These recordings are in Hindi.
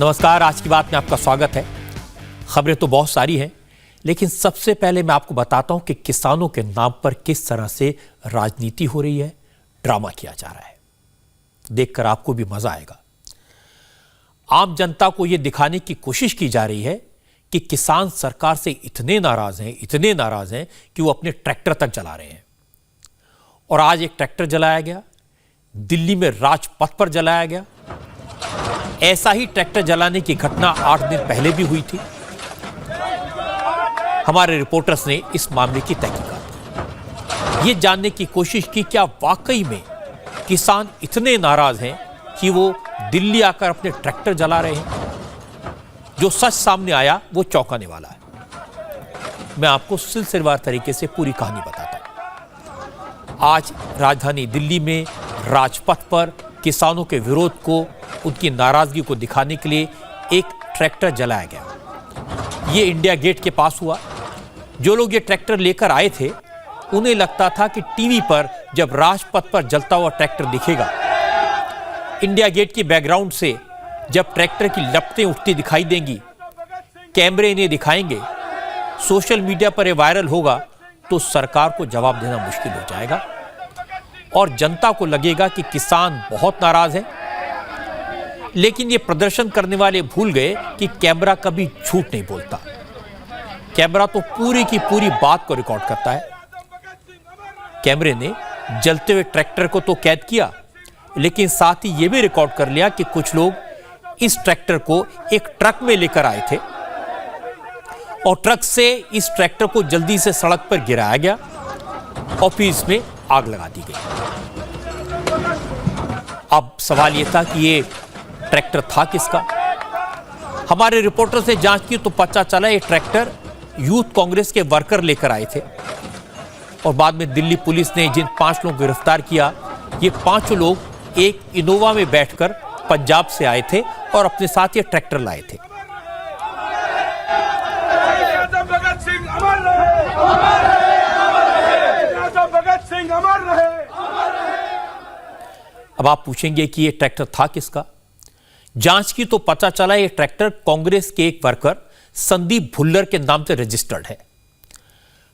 नमस्कार, आज की बात में आपका स्वागत है। खबरें तो बहुत सारी हैं, लेकिन सबसे पहले मैं आपको बताता हूं कि किसानों के नाम पर किस तरह से राजनीति हो रही है, ड्रामा किया जा रहा है। देखकर आपको भी मजा आएगा। आम जनता को यह दिखाने की कोशिश की जा रही है कि किसान सरकार से इतने नाराज हैं कि वो अपने ट्रैक्टर तक जला रहे हैं। और आज एक ट्रैक्टर जलाया गया, दिल्ली में राजपथ पर जलाया गया। ऐसा ही ट्रैक्टर जलाने की घटना 8 दिन पहले भी हुई थी। हमारे रिपोर्टर्स ने इस मामले की तहकीकात की, ये जानने की कोशिश की क्या वाकई में किसान इतने नाराज हैं कि वो दिल्ली आकर अपने ट्रैक्टर जला रहे हैं। जो सच सामने आया वो चौंकाने वाला है। मैं आपको सिलसिलेवार तरीके से पूरी कहानी बताता हूं। आज राजधानी दिल्ली में राजपथ पर किसानों के विरोध को, उनकी नाराजगी को दिखाने के लिए एक ट्रैक्टर जलाया गया। ये इंडिया गेट के पास हुआ। जो लोग ये ट्रैक्टर लेकर आए थे, उन्हें लगता था कि टीवी पर जब राजपथ पर जलता हुआ ट्रैक्टर दिखेगा, इंडिया गेट की बैकग्राउंड से जब ट्रैक्टर की लपटें उठती दिखाई देंगी, कैमरे इन्हें दिखाएंगे, सोशल मीडिया पर ये वायरल होगा, तो सरकार को जवाब देना मुश्किल हो जाएगा और जनता को लगेगा कि किसान बहुत नाराज है। लेकिन ये प्रदर्शन करने वाले भूल गए कि कैमरा कभी झूठ नहीं बोलता। कैमरा तो पूरी की पूरी बात को रिकॉर्ड करता है। कैमरे ने जलते हुए ट्रैक्टर को तो कैद किया, लेकिन साथ ही यह भी रिकॉर्ड कर लिया कि कुछ लोग इस ट्रैक्टर को एक ट्रक में लेकर आए थे और ट्रक से इस ट्रैक्टर को जल्दी से सड़क पर गिराया गया और फिर इसमें आग लगा दी गई। अब सवाल यह था कि ये ट्रैक्टर था किसका। हमारे रिपोर्टर से जांच की तो पता चला ये ट्रैक्टर यूथ कांग्रेस के वर्कर लेकर आए थे और बाद में दिल्ली पुलिस ने जिन 5 लोगों को गिरफ्तार किया, ये 5 लोग एक इनोवा में बैठकर पंजाब से आए थे और अपने साथ ये ट्रैक्टर लाए थे। अब आप पूछेंगे कि ये ट्रैक्टर था किसका। जांच की तो पता चला ये ट्रैक्टर कांग्रेस के एक वर्कर संदीप भुल्लर के नाम से रजिस्टर्ड है।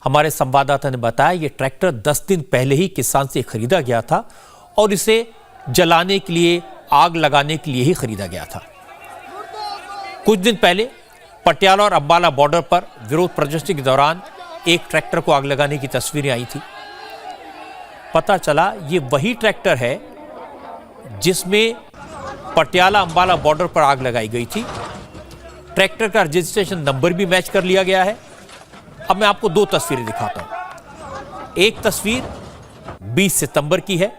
हमारे संवाददाता ने बताया ये ट्रैक्टर 10 दिन पहले ही किसान से खरीदा गया था और इसे जलाने के लिए, आग लगाने के लिए ही खरीदा गया था। कुछ दिन पहले पटियाला और अंबाला बॉर्डर पर विरोध प्रदर्शन के दौरान एक ट्रैक्टर को आग लगाने की तस्वीरें आई थी। पता चला ये वही ट्रैक्टर है जिसमें पटियाला अंबाला बॉर्डर पर आग लगाई गई थी। ट्रैक्टर का रजिस्ट्रेशन नंबर भी मैच कर लिया गया है। अब मैं आपको 2 तस्वीरें दिखाता हूं। एक तस्वीर 20 सितंबर की है।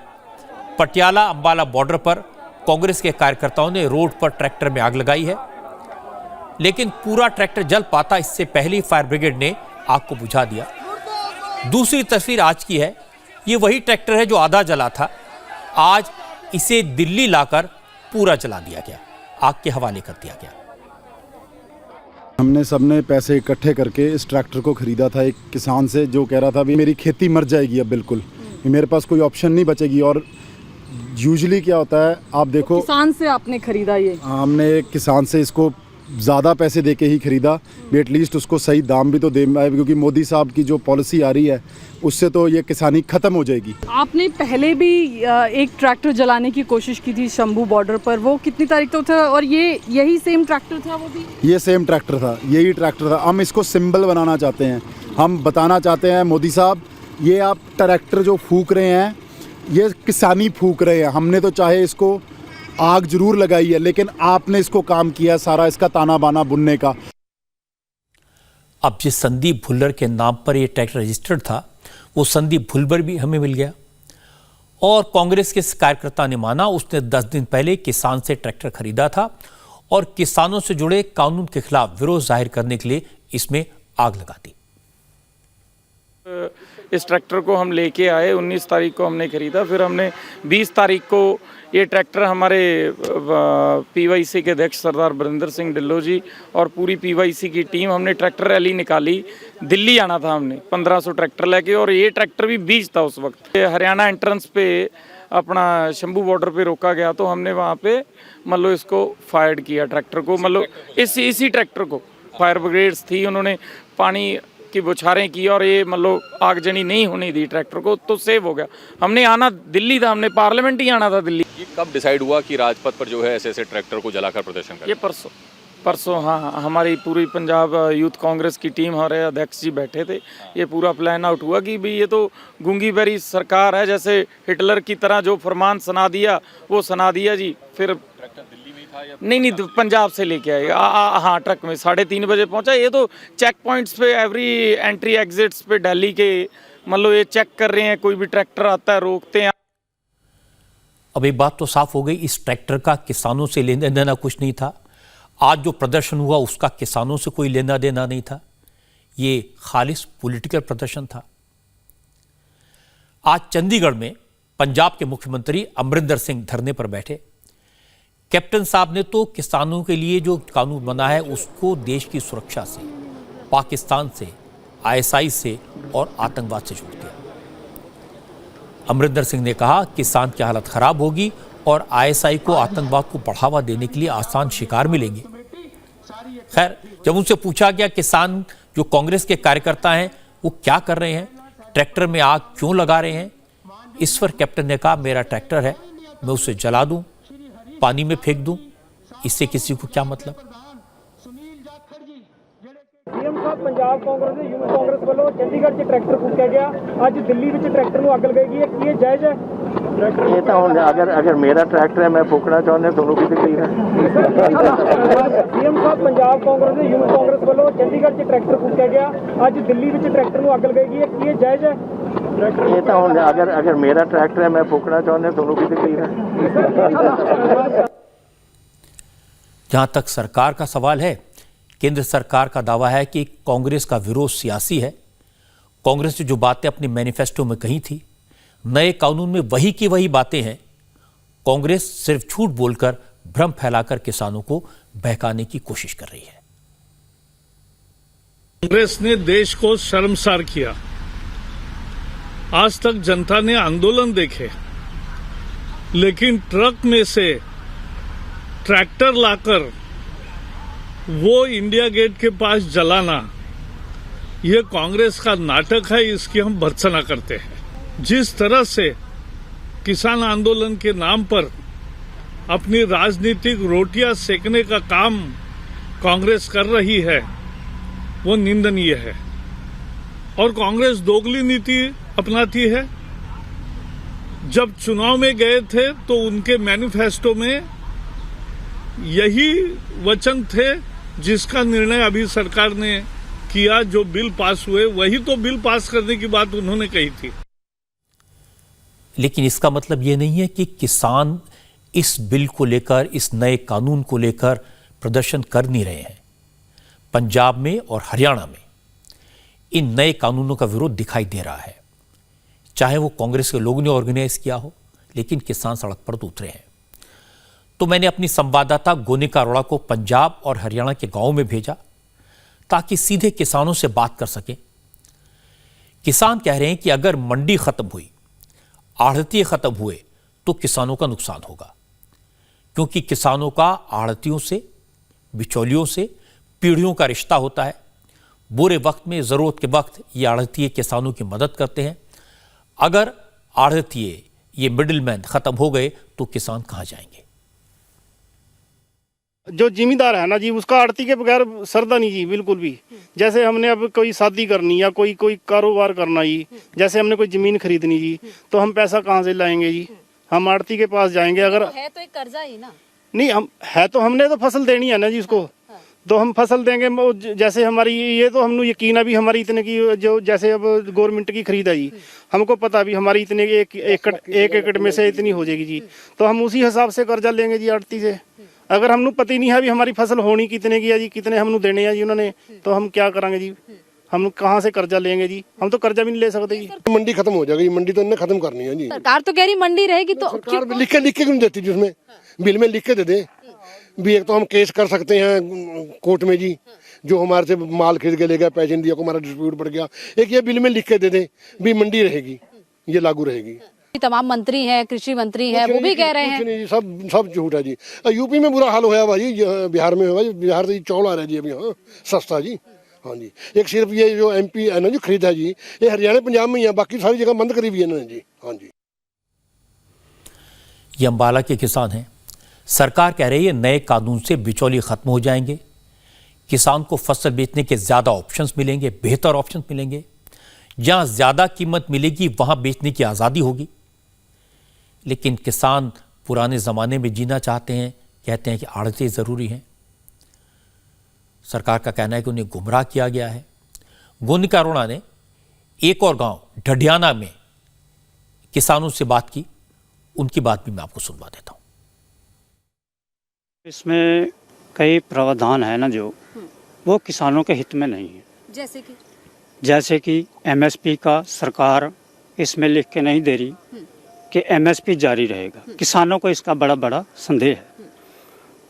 पटियाला अंबाला बॉर्डर पर कांग्रेस के कार्यकर्ताओं ने रोड पर ट्रैक्टर में आग लगाई है, लेकिन पूरा ट्रैक्टर जल पाता इससे पहले ही फायर ब्रिगेड ने आग को बुझा दिया। दूसरी तस्वीर आज की है। ये वही ट्रैक्टर है जो आधा जला था। आज इसे दिल्ली लाकर पूरा जला दिया गया, आग के हवाले कर दिया गया। हमने सबने पैसे इकट्ठे करके इस ट्रैक्टर को खरीदा था एक किसान से, जो कह रहा था भी मेरी खेती मर जाएगी अब बिल्कुल, मेरे पास कोई ऑप्शन नहीं बचेगी। और यूजुअली क्या होता है, आप देखो, किसान से आपने खरीदा ये? हमने एक किसान से इसको ज़्यादा पैसे देके ही खरीदा भी, एटलीस्ट उसको सही दाम भी तो दे पाए, क्योंकि मोदी साहब की जो पॉलिसी आ रही है उससे तो ये किसानी ख़त्म हो जाएगी। आपने पहले भी एक ट्रैक्टर जलाने की कोशिश की थी शंभू बॉर्डर पर, वो कितनी तारीख को था? और ये यही सेम ट्रैक्टर था? वो भी ये सेम ट्रैक्टर था, यही ट्रैक्टर था। हम इसको सिंबल बनाना चाहते हैं। हम बताना चाहते हैं मोदी साहब, ये आप ट्रैक्टर जो फूंक रहे हैं ये किसानी फूंक रहे हैं। हमने तो चाहे इसको आग जरूर लगाई है, लेकिन आपने इसको काम किया सारा इसका ताना बाना बुनने का। अब जिस संदीप भुल्लर के नाम पर यह ट्रैक्टर रजिस्टर्ड था, वो संदीप भुल्लर भी हमें मिल गया और कांग्रेस के कार्यकर्ता ने माना उसने 10 दिन पहले किसान से ट्रैक्टर खरीदा था और किसानों से जुड़े कानून के खिलाफ विरोध जाहिर करने के लिए इसमें आग लगा दी। इस ट्रैक्टर को हम लेके आए, 19 तारीख को हमने खरीदा, फिर हमने 20 तारीख को ये ट्रैक्टर हमारे पीवाईसी के अध्यक्ष सरदार बरिंदर सिंह ढिल्लों जी और पूरी पीवाईसी की टीम, हमने ट्रैक्टर रैली निकाली। दिल्ली आना था हमने 1500 ट्रैक्टर लेके, और ये ट्रैक्टर भी बीच था उस वक्त। हरियाणा एंट्रेंस पे अपना शंभू बॉर्डर पे रोका गया तो हमने वहाँ पे मतलब इसको फायर किया ट्रैक्टर को, मतलब इसी ट्रैक्टर को। फायर ब्रिगेड्स थी, उन्होंने पानी की बौछारें की और ये मतलब आगजनी नहीं होने दी ट्रैक्टर को, तो सेव हो गया। हमने आना दिल्ली था, हमने पार्लियामेंट ही आना था दिल्ली। ये कब डिसाइड हुआ कि राजपथ पर जो है ऐसे ट्रैक्टर को जलाकर प्रदर्शन करें? ये परसों हाँ, हमारी पूरी पंजाब यूथ कांग्रेस की टीम, हमारे अध्यक्ष जी बैठे थे। ये पूरा प्लान आउट हुआ कि भाई ये तो गूंगी बहरी सरकार है, जैसे हिटलर की तरह जो फरमान सुना दिया वो सुना दिया जी। फिर ट्रैक्टर दिल्ली में ही था या नहीं तो पंजाब से लेके आए। हाँ, ट्रक में 3:30 बजे पहुंचा। ये तो चेक पॉइंट्स पे, एवरी एंट्री एग्जिट्स पे दिल्ली के मतलब ये चेक कर रहे हैं, कोई भी ट्रैक्टर आता है रोकते हैं। अब एक बात तो साफ हो गई, इस ट्रैक्टर का किसानों से लेना देना कुछ नहीं था। आज जो प्रदर्शन हुआ उसका किसानों से कोई लेना देना नहीं था। ये खालिस पॉलिटिकल प्रदर्शन था। आज चंडीगढ़ में पंजाब के मुख्यमंत्री अमरिंदर सिंह धरने पर बैठे। कैप्टन साहब ने तो किसानों के लिए जो कानून बना है उसको देश की सुरक्षा से, पाकिस्तान से, आईएसआई से और आतंकवाद से जोड़ दिया। अमरिंदर सिंह ने कहा किसान की हालत खराब होगी और आईएसआई को आतंकवाद को बढ़ावा देने के लिए आसान शिकार मिलेंगे। खैर, जब उनसे पूछा गया किसान जो कांग्रेस के कार्यकर्ता हैं वो क्या कर रहे हैं, ट्रैक्टर में आग क्यों लगा रहे हैं, इस पर कैप्टन ने कहा मेरा ट्रैक्टर है, मैं उसे जला दूं, पानी में फेंक दूं, इससे किसी को क्या मतलब। सीएम साहब पंजाब कांग्रेस ਤੇ ਯੂਥ ਕਾਂਗਰਸ ਵੱਲੋਂ ਚੰਡੀਗੜ੍ਹ 'ਚ ਟਰੈਕਟਰ ਫੂਕਿਆ ਗਿਆ, ਅੱਜ ਦਿੱਲੀ ਵਿੱਚ ਟਰੈਕਟਰ ਨੂੰ ਅੱਗ ਲਗਾਈ ਹੈ, ਕੀ ਇਹ ਜਾਇਜ਼ ਹੈ? ये तो ਹੁਣ अगर मेरा ट्रैक्टर है मैं फूकना चाहते ਤੁਹਾਨੂੰ ਕੀ ਤਕਲੀਫ ਹੈ? सीएम साहब पंजाब कांग्रेस ਤੇ ਯੂਥ ਕਾਂਗਰਸ ਵੱਲੋਂ ਚੰਡੀਗੜ੍ਹ 'ਚ ਟਰੈਕਟਰ ਫੂਕਿਆ ਗਿਆ, ਅੱਜ ਦਿੱਲੀ ਵਿੱਚ ਟਰੈਕਟਰ ਨੂੰ ਅੱਗ ਲਗਾਈ ਹੈ, ਕੀ ਇਹ ਜਾਇਜ਼ ਹੈ? ये तो ਹੁਣ अगर मेरा ट्रैक्टर है मैं फूकना चाहते ਤੁਹਾਨੂੰ ਕੀ तकलीफ है? जहां तक सरकार का सवाल है, केंद्र सरकार का दावा है कि कांग्रेस का विरोध सियासी है। कांग्रेस ने जो बातें अपने मैनिफेस्टो में कही थी, नए कानून में वही की वही बातें हैं। कांग्रेस सिर्फ झूठ बोलकर, भ्रम फैलाकर किसानों को बहकाने की कोशिश कर रही है। कांग्रेस ने देश को शर्मसार किया। आज तक जनता ने आंदोलन देखे, लेकिन ट्रक में से ट्रैक्टर लाकर वो इंडिया गेट के पास जलाना, ये कांग्रेस का नाटक है, इसकी हम भर्त्सना करते हैं। जिस तरह से किसान आंदोलन के नाम पर अपनी राजनीतिक रोटियां सेकने का काम कांग्रेस कर रही है, वो निंदनीय है। और कांग्रेस दोगली नीति अपनाती है। जब चुनाव में गए थे तो उनके मैनिफेस्टो में यही वचन थे जिसका निर्णय अभी सरकार ने किया। जो बिल पास हुए वही तो बिल पास करने की बात उन्होंने कही थी। लेकिन इसका मतलब यह नहीं है कि किसान इस बिल को लेकर, इस नए कानून को लेकर प्रदर्शन कर नहीं रहे हैं। पंजाब में और हरियाणा में इन नए कानूनों का विरोध दिखाई दे रहा है। चाहे वो कांग्रेस के लोगों ने ऑर्गेनाइज किया हो, लेकिन किसान सड़क पर तो उतरे हैं। तो मैंने अपनी संवाददाता गोनिका अरोड़ा को पंजाब और हरियाणा के गांवों में भेजा ताकि सीधे किसानों से बात कर सकें। किसान कह रहे हैं कि अगर मंडी खत्म हुई, आढ़तिये खत्म हुए तो किसानों का नुकसान होगा, क्योंकि किसानों का आढ़तियों से, बिचौलियों से पीढ़ियों का रिश्ता होता है। बुरे वक्त में, जरूरत के वक्त ये आढ़तिये किसानों की मदद करते हैं। अगर आढ़तिये, ये मिडिलमैन खत्म हो गए तो किसान कहां जाएंगे। जो जिम्मेदार है ना जी, उसका आड़ती के बगैर सरदा नहीं जी, बिल्कुल भी। जैसे हमने अब कोई शादी करनी या कोई कारोबार करना जी, जैसे हमने कोई जमीन खरीदनी जी, तो हम पैसा कहाँ से लाएंगे जी? हम आड़ती के पास जाएंगे। अगर है तो एक कर्जा ही ना, नहीं हम है तो हमने तो फसल देनी है ना जी उसको, तो हम फसल देंगे। जैसे हमारी ये तो हमने यकीन अभी हमारी इतने की जो जैसे अब गवर्नमेंट की खरीद आई, हमको पता भी हमारी इतने एक एकड़ में से इतनी हो जाएगी जी, तो हम उसी हिसाब से कर्जा लेंगे जी आड़ती से। अगर हमने पता ही नहीं है भी हमारी फसल होनी कितने की है जी, कितने हमने देने हैं जी उन्होंने, तो हम क्या करेंगे जी? हम कहाँ से कर्जा लेंगे जी? हम तो कर्जा भी नहीं ले सकते जी। मंडी खत्म हो जाएगी, मंडी तो इन्हें खत्म करनी है जी। सरकार तो कह रही मंडी रहेगी, तो सरकार लिख के क्यों नहीं देती जी? उसमें बिल में लिख के दे दे भी। एक तो हम केस कर सकते हैं कोर्ट में जी, जो हमारे से माल खरीद के ले गया, पैसे नहीं दिया, को हमारा डिस्प्यूट बढ़ गया। एक ये बिल में लिख के दे दे भी मंडी रहेगी, ये लागू रहेगी। तमाम मंत्री हैं, कृषि मंत्री हैं, वो भी कह रहे हैं। नहीं जी, सब झूठ है जी। यूपी में बुरा हाल होया हुआ जी, बिहार में हुआ जी। बिहार से चौल आ रहा है जी अभी, हाँ सस्ता जी। हाँ जी, एक सिर्फ ये जो MP है ना जी खरीदा जी, ये हरियाणा पंजाब में ही है, बाकी सारी जगह बंद करी हुई है इन्होंने जी। हाँ जी, ये अंबाला के किसान हैं। सरकार कह रही है नए कानून से बिचौलिए खत्म हो जाएंगे, किसान को फसल बेचने के ज्यादा ऑप्शंस मिलेंगे, बेहतर ऑप्शंस मिलेंगे, जहां ज्यादा कीमत मिलेगी वहां बेचने की आजादी होगी। लेकिन किसान पुराने जमाने में जीना चाहते हैं, कहते हैं कि आड़तें जरूरी हैं। सरकार का कहना है कि उन्हें गुमराह किया गया है। गोनिका अरोड़ा ने एक और गांव ढडियाना में किसानों से बात की, उनकी बात भी मैं आपको सुनवा देता हूं। इसमें कई प्रावधान है ना जो वो किसानों के हित में नहीं है। जैसे कि MSP का सरकार इसमें लिख के नहीं दे रही कि MSP जारी रहेगा। किसानों को इसका बड़ा बड़ा संदेह है।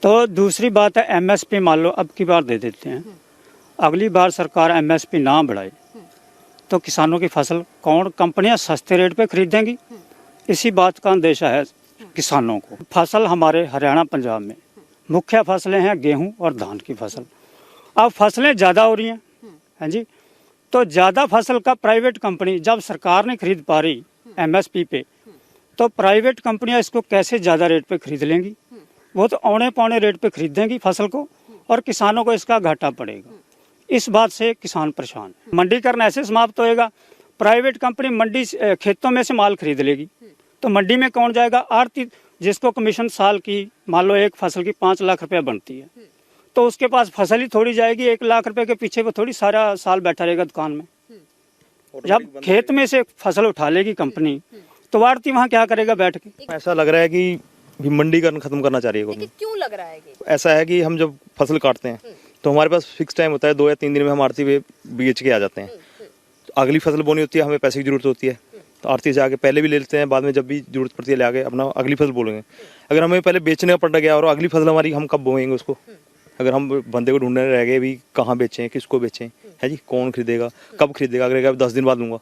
तो दूसरी बात है MSP मान लो अब की बार दे देते हैं, अगली बार सरकार MSP ना बढ़ाए तो किसानों की फसल कौन, कंपनियां सस्ते रेट पे खरीदेंगी। इसी बात का अंदेशा है किसानों को। फसल हमारे हरियाणा पंजाब में मुख्य फसलें हैं गेहूं और धान की फसल। अब फसलें ज़्यादा हो रही हैं जी, तो ज़्यादा फसल का प्राइवेट कंपनी जब सरकार नहीं खरीद पा रही MSP पे, तो प्राइवेट कंपनियां इसको कैसे ज़्यादा रेट पे खरीद लेंगी। वो तो औने पौने रेट पे खरीदेंगी फसल को और किसानों को इसका घाटा पड़ेगा। इस बात से किसान परेशान है। मंडीकरण ऐसे समाप्त होएगा, प्राइवेट कंपनी मंडी खेतों में से माल खरीद लेगी तो मंडी में कौन जाएगा। आड़ती जिसको कमीशन साल की मान लो एक फसल की 5 लाख रुपया बनती है, तो उसके पास फसल ही थोड़ी जाएगी। 1 लाख रुपए के पीछे वो थोड़ी सारा साल बैठा रहेगा दुकान में। जब खेत में से फसल उठा लेगी कंपनी तो आड़ती वहाँ क्या करेगा बैठ के। ऐसा लग रहा है कि भी मंडीकरण खत्म करना चाह रही है। क्यों लग रहा है कि? ऐसा है कि हम जब फसल काटते हैं तो हमारे पास फिक्स टाइम होता है, 2 या 3 दिन में हम आड़ती पे बेच के आ जाते हैं। अगली फसल बोनी होती है, हमें पैसे की जरूरत होती है तो आड़ती से आके पहले भी ले लेते हैं, बाद में जब भी जरूरत पड़ती है ले आके अपना अगली फसल बोलेंगे। अगर हमें पहले बेचने का पड़ गया और अगली फसल हमारी हम कब बोएंगे उसको, अगर हम बंदे को ढूंढने रह गए भी कहाँ बेचें, किसको बेचें, है जी, कौन खरीदेगा, कब खरीदेगा। अगर 10 दिन बाद लूंगा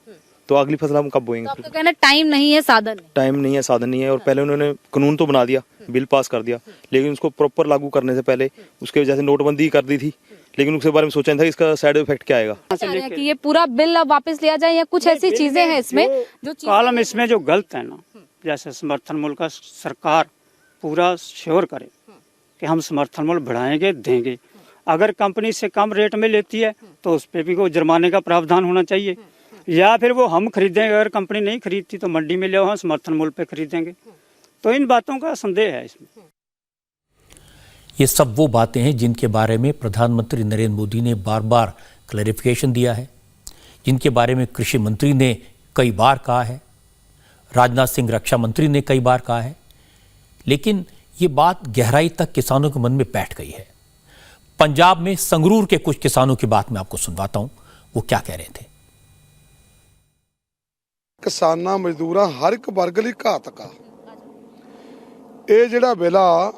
तो अगली फसल हम कब बोएंगे। तो आपका कहना टाइम नहीं है, साधन टाइम नहीं है, साधन नहीं है। और पहले उन्होंने कानून तो बना दिया, बिल पास कर दिया, लेकिन उसको प्रॉपर लागू करने से पहले उसके जैसे नोटबंदी कर दी थी, लेकिन उसके बारे में सोचा नहीं था कि इसका साइड इफेक्ट क्या आएगा। कि ये पूरा बिल अब वापस लिया जाए या कुछ ऐसी चीजें हैं इसमें जो कॉलम इसमें जो गलत है ना, जैसे समर्थन मूल्य का सरकार पूरा श्योर करे कि हम समर्थन मूल्य बढ़ाएंगे देंगे। अगर कंपनी से कम रेट में लेती है तो उस पर भी कोई जुर्माने का प्रावधान होना चाहिए, या फिर वो हम खरीदेंगे। अगर कंपनी नहीं खरीदती तो मंडी में ले हम समर्थन मूल्य पे खरीदेंगे। तो इन बातों का संदेह है इसमें। ये सब वो बातें हैं जिनके बारे में प्रधानमंत्री नरेंद्र मोदी ने बार बार क्लैरिफिकेशन दिया है, जिनके बारे में कृषि मंत्री ने कई बार कहा है, राजनाथ सिंह रक्षा मंत्री ने कई बार कहा है, लेकिन ये बात गहराई तक किसानों के मन में बैठ गई है। पंजाब में संगरूर के कुछ किसानों की बात मैं आपको सुनवाता हूं, वो क्या कह रहे थे। किसानां मजदूरां हर एक वर्ग ਲਈ ਘਾਤਕ ਆ। ਇਹ ਜਿਹੜਾ ਬਿੱਲ ਆ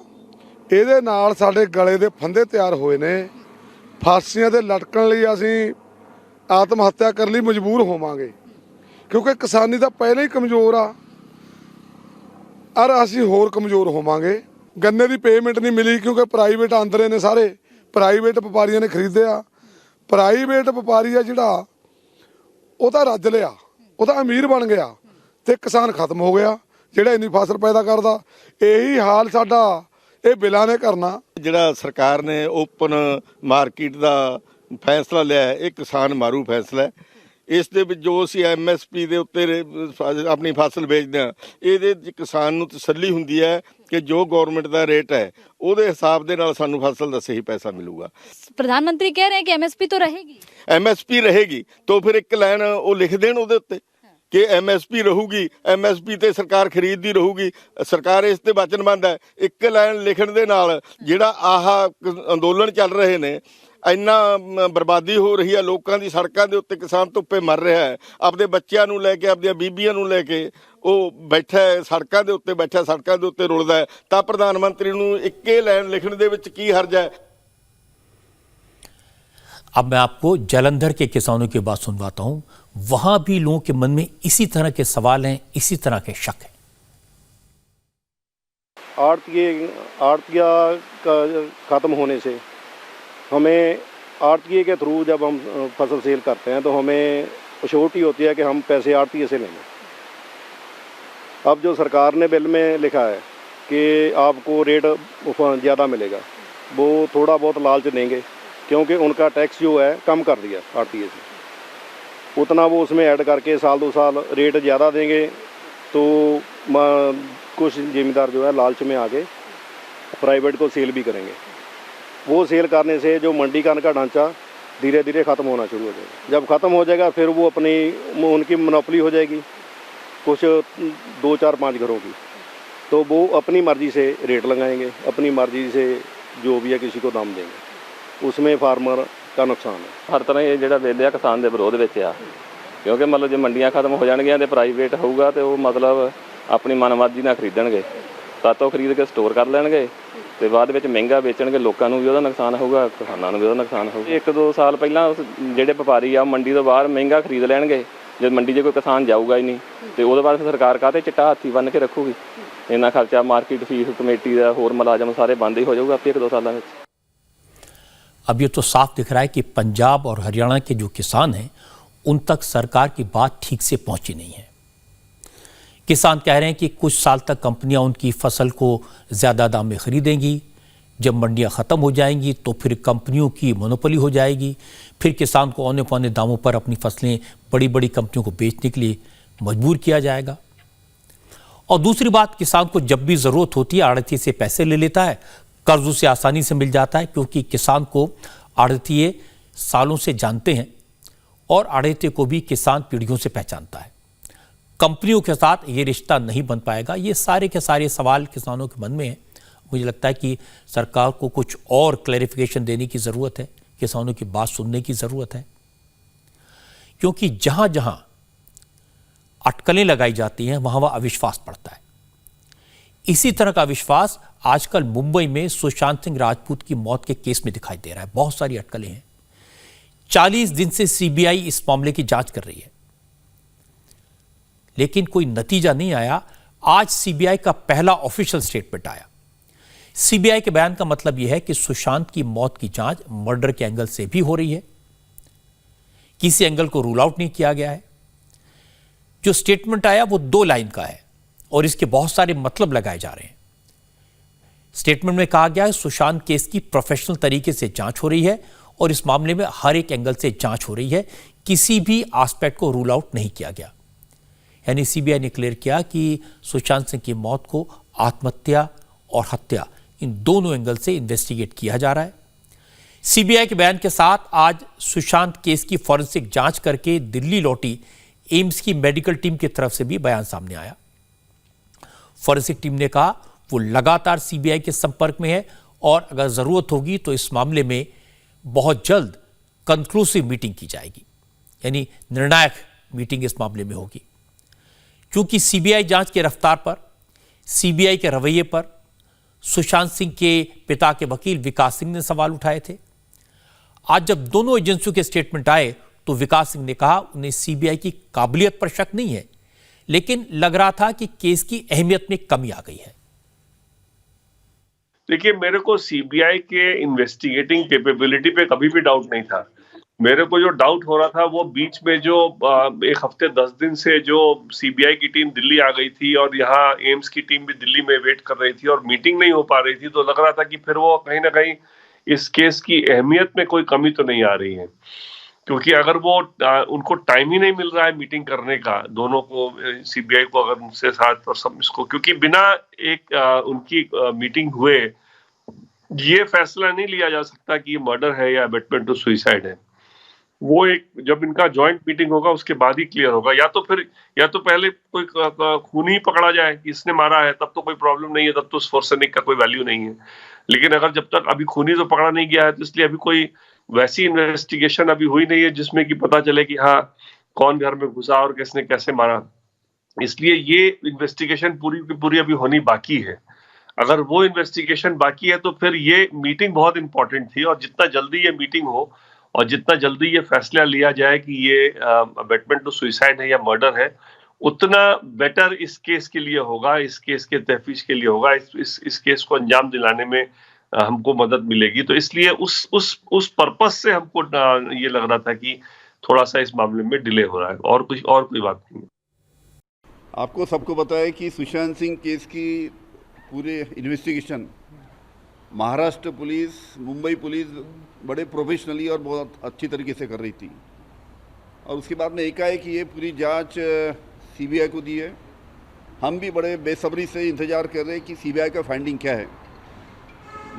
ਇਹਦੇ ਨਾਲ ਸਾਡੇ ਗਲੇ ਦੇ ਫੰਦੇ ਤਿਆਰ ਹੋਏ ਨੇ। ਫਾਂਸੀਆਂ ਤੇ ਲਟਕਣ ਲਈ ਅਸੀਂ ਆਤਮ ਹੱਤਿਆ ਕਰਨ ਲਈ ਮਜਬੂਰ ਹੋਵਾਂਗੇ, ਕਿਉਂਕਿ ਕਿਸਾਨੀ ਤਾਂ ਪਹਿਲਾਂ ਹੀ ਕਮਜ਼ੋਰ ਆ ਔਰ ਅਸੀਂ ਹੋਰ ਕਮਜ਼ੋਰ ਹੋਵਾਂਗੇ। ਗੰਨੇ ਦੀ ਪੇਮੈਂਟ ਨਹੀਂ ਮਿਲੀ ਕਿਉਂਕਿ ਪ੍ਰਾਈਵੇਟ ਆਂਦਰੇ ਨੇ, ਸਾਰੇ ਪ੍ਰਾਈਵੇਟ ਵਪਾਰੀਆਂ ਨੇ ਖਰੀਦੇ ਆ। ਪ੍ਰਾਈਵੇਟ ਵਪਾਰੀ ਆ ਜਿਹੜਾ ਉਹ ਤਾਂ ਰੱਜ ਲਿਆ, ਉਹ ਤਾਂ ਅਮੀਰ ਬਣ ਗਿਆ ਤੇ ਕਿਸਾਨ ਖਤਮ ਹੋ ਗਿਆ ਜਿਹੜਾ ਇੰਨੀ ਫਸਲ ਪੈਦਾ ਕਰਦਾ। ਇਹੀ ਹਾਲ ਸਾਡਾ ਇਹ ਬਿੱਲਾਂ ਨੇ ਕਰਨਾ। ਜਿਹੜਾ ਸਰਕਾਰ ਨੇ ਓਪਨ ਮਾਰਕੀਟ ਦਾ ਫੈਸਲਾ ਲਿਆ, ਇਹ ਕਿਸਾਨ ਮਾਰੂ ਫੈਸਲਾ ਹੈ। ਇਸ ਦੇ ਵਿੱਚ ਜੋ ਅਸੀਂ MSP ਦੇ ਉੱਤੇ ਆਪਣੀ ਫਸਲ ਵੇਚਦੇ ਹਾਂ, ਇਹਦੇ ਵਿੱਚ ਕਿਸਾਨ ਨੂੰ ਤਸੱਲੀ ਹੁੰਦੀ ਹੈ ਕਿ ਜੋ ਗਵਰਨਮੈਂਟ ਦਾ ਰੇਟ ਹੈ ਉਹਦੇ ਹਿਸਾਬ ਦੇ ਨਾਲ ਸਾਨੂੰ ਫਸਲ ਦਾ ਸਹੀ ਪੈਸਾ ਮਿਲੂਗਾ। प्रधानमंत्री कह रहे हैं कि MSP तो रहेगी। MSP रहेगी तो फिर एक लाइन वो लिख देन ਉਹਦੇ ਉੱਤੇ कि MSP ਰਹੂਗੀ, MSP ਤੇ ਸਰਕਾਰ ਖਰੀਦਦੀ ਰਹੂਗੀ। ਸਰਕਾਰ ਇਸ ਤੇ ਵਚਨਬੱਧ ਹੈ। ਇੱਕ ਲਾਈਨ ਲਿਖਣ ਦੇ ਨਾਲ ਜਿਹੜਾ ਆਹ ਅੰਦੋਲਨ ਚੱਲ ਰਹੇ ਨੇ, ਇੰਨਾ ਬਰਬਾਦੀ ਹੋ ਰਹੀ ਹੈ ਲੋਕਾਂ ਦੀ, ਸੜਕਾਂ ਦੇ ਉੱਤੇ ਕਿਸਾਨ ਧੁੱਪੇ ਮਰ ਰਿਹਾ ਹੈ, ਆਪਦੇ ਬੱਚਿਆਂ ਨੂੰ ਲੈ ਕੇ, ਆਪਦੀਆਂ ਬੀਬੀਆਂ ਨੂੰ ਲੈ ਕੇ ਉਹ ਬੈਠਾ ਹੈ ਸੜਕਾਂ ਦੇ ਉੱਤੇ, ਬੈਠਾ ਸੜਕਾਂ ਦੇ ਉੱਤੇ ਰੁਲਦਾ ਹੈ। ਤਾਂ ਪ੍ਰਧਾਨ ਮੰਤਰੀ ਨੂੰ ਇੱਕੇ ਲਾਈਨ ਲਿਖਣ ਦੇ ਵਿੱਚ ਕੀ ਹਰਜ ਹੈ। अब मैं आपको जालंधर के किसानों की बात सुनवाता हूं। वहां भी लोगों के मन में इसी तरह के सवाल हैं, इसी तरह के शक हैं। आड़तिया का ख़त्म होने से हमें आड़तिये के थ्रू जब हम फसल सेल करते हैं तो हमें अश्योरिटी होती है कि हम पैसे आड़तिये से लेंगे। अब जो सरकार ने बिल में लिखा है कि आपको रेट ज़्यादा मिलेगा, वो थोड़ा बहुत लालच देंगे क्योंकि उनका टैक्स जो है कम कर दिया आड़तिये से, उतना वो उसमें ऐड करके साल 2 साल रेट ज़्यादा देंगे तो कुछ ज़मींदार जो है लालच में आके प्राइवेट को सेल भी करेंगे। वो सेल करने से जो मंडी का उनका ढांचा धीरे धीरे ख़त्म होना शुरू हो जाएगा। जब ख़त्म हो जाएगा फिर वो उनकी मोनोपोली हो जाएगी कुछ 2, 4, 5 घरों की, तो वो अपनी मर्ज़ी से रेट लगाएंगे, अपनी मर्ज़ी से जो भी है किसी को दाम देंगे, उसमें फार्मर का नुकसान है। हर तरह ये ਜਿਹੜਾ ਬਿੱਲ ਆ ਕਿਸਾਨ ਦੇ ਵਿਰੋਧ ਵਿੱਚ ਆ, ਕਿਉਂਕਿ ਮਤਲਬ ਜੇ ਮੰਡੀਆਂ ਖਤਮ ਹੋ ਜਾਣਗੀਆਂ ਤੇ ਪ੍ਰਾਈਵੇਟ ਹੋਊਗਾ ਤੇ ਉਹ ਮਤਲਬ ਆਪਣੀ ਮਨਮਰਜ਼ੀ ਨਾਲ ਖਰੀਦਣਗੇ, ਸਾਤੋਂ ਖਰੀਦ ਕੇ ਸਟੋਰ ਕਰ ਲੈਣਗੇ ਤੇ ਬਾਅਦ ਵਿੱਚ ਮਹਿੰਗਾ ਵੇਚਣਗੇ, ਲੋਕਾਂ ਨੂੰ ਵੀ ਉਹਦਾ ਨੁਕਸਾਨ ਹੋਊਗਾ, ਕਿਸਾਨਾਂ ਨੂੰ ਵੀ ਉਹਦਾ ਨੁਕਸਾਨ ਹੋਊਗਾ। 1-2 ਸਾਲ ਪਹਿਲਾਂ ਜਿਹੜੇ ਵਪਾਰੀ ਆ ਮੰਡੀ ਤੋਂ ਬਾਹਰ ਮਹਿੰਗਾ ਖਰੀਦ ਲੈਣਗੇ, ਜਦ ਮੰਡੀ 'ਚ ਕੋਈ ਕਿਸਾਨ ਜਾਊਗਾ ਹੀ ਨਹੀਂ ਤੇ ਉਹਦੇ ਬਾਅਦ ਸਰਕਾਰ ਕਾਹਤੇ ਚਿੱਟਾ ਹੱਥੀ ਬੰਨ੍ਹ ਕੇ ਰੱਖੂਗੀ। ਇੰਨਾ ਖਰਚਾ ਮਾਰਕੀਟ ਫੀਸ ਕਮੇਟੀ ਦਾ ਹੋਰ ਮੁਲਾਜ਼ਮ ਸਾਰੇ ਬੰਦ ਹੀ ਹੋ ਜਾਊਗਾ ਆਪੇ 1-2 ਸਾਲਾਂ ਵਿੱਚ। अब ये तो साफ दिख रहा है कि पंजाब और हरियाणा के जो किसान हैं उन तक सरकार की बात ठीक से पहुंची नहीं है। किसान कह रहे हैं कि कुछ साल तक कंपनियां उनकी फसल को ज़्यादा दाम में खरीदेंगी, जब मंडियां ख़त्म हो जाएंगी तो फिर कंपनियों की मोनोपोली हो जाएगी, फिर किसान को औने पौने दामों पर अपनी फसलें बड़ी बड़ी कंपनियों को बेचने के लिए मजबूर किया जाएगा। और दूसरी बात, किसान को जब भी ज़रूरत होती है आड़तिये से पैसे ले लेता है, कर्ज उसे आसानी से मिल जाता है क्योंकि किसान को आड़तिये सालों से जानते हैं और आड़तिये को भी किसान पीढ़ियों से पहचानता है। कंपनियों के साथ ये रिश्ता नहीं बन पाएगा। ये सारे के सारे सवाल किसानों के मन में हैं। मुझे लगता है कि सरकार को कुछ और क्लैरिफिकेशन देने की ज़रूरत है, किसानों की बात सुनने की ज़रूरत है, क्योंकि जहाँ जहाँ अटकलें लगाई जाती हैं वहाँ वहाँ अविश्वास बढ़ता है। इसी तरह का विश्वास आजकल मुंबई में सुशांत सिंह राजपूत की मौत के केस में दिखाई दे रहा है। बहुत सारी अटकलें हैं। 40 दिन से सीबीआई इस मामले की जांच कर रही है, लेकिन कोई नतीजा नहीं आया। आज सीबीआई का पहला ऑफिशियल स्टेटमेंट आया। सीबीआई के बयान का मतलब यह है कि सुशांत की मौत की जांच मर्डर के एंगल से भी हो रही है, किसी एंगल को रूल आउट नहीं किया गया है। जो स्टेटमेंट आया वो 2 लाइन का है और इसके बहुत सारे मतलब लगाए जा रहे हैं। स्टेटमेंट में कहा गया है सुशांत केस की प्रोफेशनल तरीके से जांच हो रही है और इस मामले में हर एक एंगल से जांच हो रही है, किसी भी एस्पेक्ट को रूल आउट नहीं किया गया। यानी सीबीआई ने क्लियर किया कि सुशांत सिंह की मौत को आत्महत्या और हत्या इन दोनों एंगल से इन्वेस्टिगेट किया जा रहा है। सीबीआई के बयान के साथ आज सुशांत केस की फॉरेंसिक जांच करके दिल्ली लौटी एम्स की मेडिकल टीम की तरफ से भी बयान सामने आया। फॉरेंसिक टीम ने कहा वो लगातार सीबीआई के संपर्क में है और अगर जरूरत होगी तो इस मामले में बहुत जल्द कंक्लूसिव मीटिंग की जाएगी, यानी निर्णायक मीटिंग इस मामले में होगी। क्योंकि सीबीआई जांच की रफ्तार पर, सीबीआई के रवैये पर सुशांत सिंह के पिता के वकील विकास सिंह ने सवाल उठाए थे। आज जब दोनों एजेंसियों के स्टेटमेंट आए तो विकास सिंह ने कहा उन्हें सीबीआई की काबिलियत पर शक नहीं है, लेकिन लग रहा था कि केस की अहमियत में कमी आ गई है। देखिए, मेरे को सीबीआई के इन्वेस्टिगेटिंग कैपेबिलिटी पे कभी भी डाउट नहीं था। मेरे को जो डाउट हो रहा था वो बीच में जो 1 हफ्ते 10 दिन से जो सीबीआई की टीम दिल्ली आ गई थी और यहाँ एम्स की टीम भी दिल्ली में वेट कर रही थी और मीटिंग नहीं हो पा रही थी, तो लग रहा था कि फिर वो कहीं ना कहीं इस केस की अहमियत में कोई कमी तो नहीं आ रही है। क्योंकि अगर वो उनको टाइम ही नहीं मिल रहा है मीटिंग करने का, दोनों को, सीबीआई को अगर उनसे साथ और सब इसको, क्योंकि बिना एक उनकी मीटिंग हुए ये फैसला नहीं लिया जा सकता कि ये मर्डर है या अबेटमेंट टू सुसाइड है। वो एक जब इनका जॉइंट मीटिंग होगा उसके बाद ही क्लियर होगा। या तो पहले कोई खूनी ही पकड़ा जाए कि इसने मारा है, तब तो कोई प्रॉब्लम नहीं है, तब तो उस फोर्सेनिक का कोई वैल्यू नहीं है। लेकिन अगर जब तक अभी खूनी तो पकड़ा नहीं गया है, तो इसलिए अभी कोई वैसी इन्वेस्टिगेशन अभी हुई नहीं है जिसमें कि पता चले कि हाँ कौन घर में घुसा और किसने कैसे मारा। इसलिए ये इन्वेस्टिगेशन पूरी की पूरी अभी होनी बाकी है। अगर वो इन्वेस्टिगेशन बाकी है तो फिर ये मीटिंग बहुत इंपॉर्टेंट थी और जितना जल्दी ये मीटिंग हो और जितना जल्दी ये फैसला लिया जाए कि ये अबेटमेंट टू सुसाइड है या मर्डर है, उतना बेटर इस केस के लिए होगा, इस केस के तहफीज के लिए होगा, इस केस को अंजाम दिलाने में हमको मदद मिलेगी। तो इसलिए उस पर्पस से हमको ये लग रहा था कि थोड़ा सा इस मामले में डिले हो रहा है, और कोई बात नहीं है। आपको सबको पता है कि सुशांत सिंह केस की पूरे investigation Maharashtra police, Mumbai police बड़े प्रोफेशनली और बहुत अच्छी तरीके से कर रही थी, और उसके बाद में एकाएक ये पूरी जांच सीबीआई को दी है। हम भी बड़े बेसब्री से इंतज़ार कर रहे हैं कि सीबीआई का फाइंडिंग क्या है।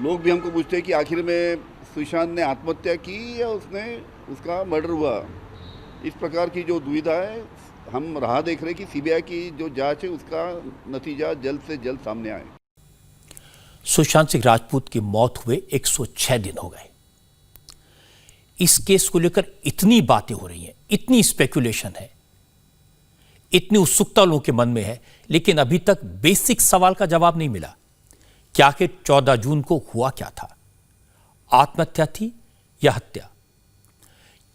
लोग भी हमको पूछते हैं कि आखिर में सुशांत ने आत्महत्या की या उसका मर्डर हुआ। इस प्रकार की जो दुविधा है, हम राह देख रहे हैं कि सीबीआई की जो जांच है उसका नतीजा जल्द से जल्द सामने आए। सुशांत सिंह राजपूत की मौत हुए 106 दिन हो गए। इस केस को लेकर इतनी बातें हो रही हैं, इतनी स्पेकुलेशन है, इतनी उत्सुकता लोगों के मन में है, लेकिन अभी तक बेसिक सवाल का जवाब नहीं मिला कि आखिर 14 जून को हुआ क्या था। आत्महत्या थी या हत्या?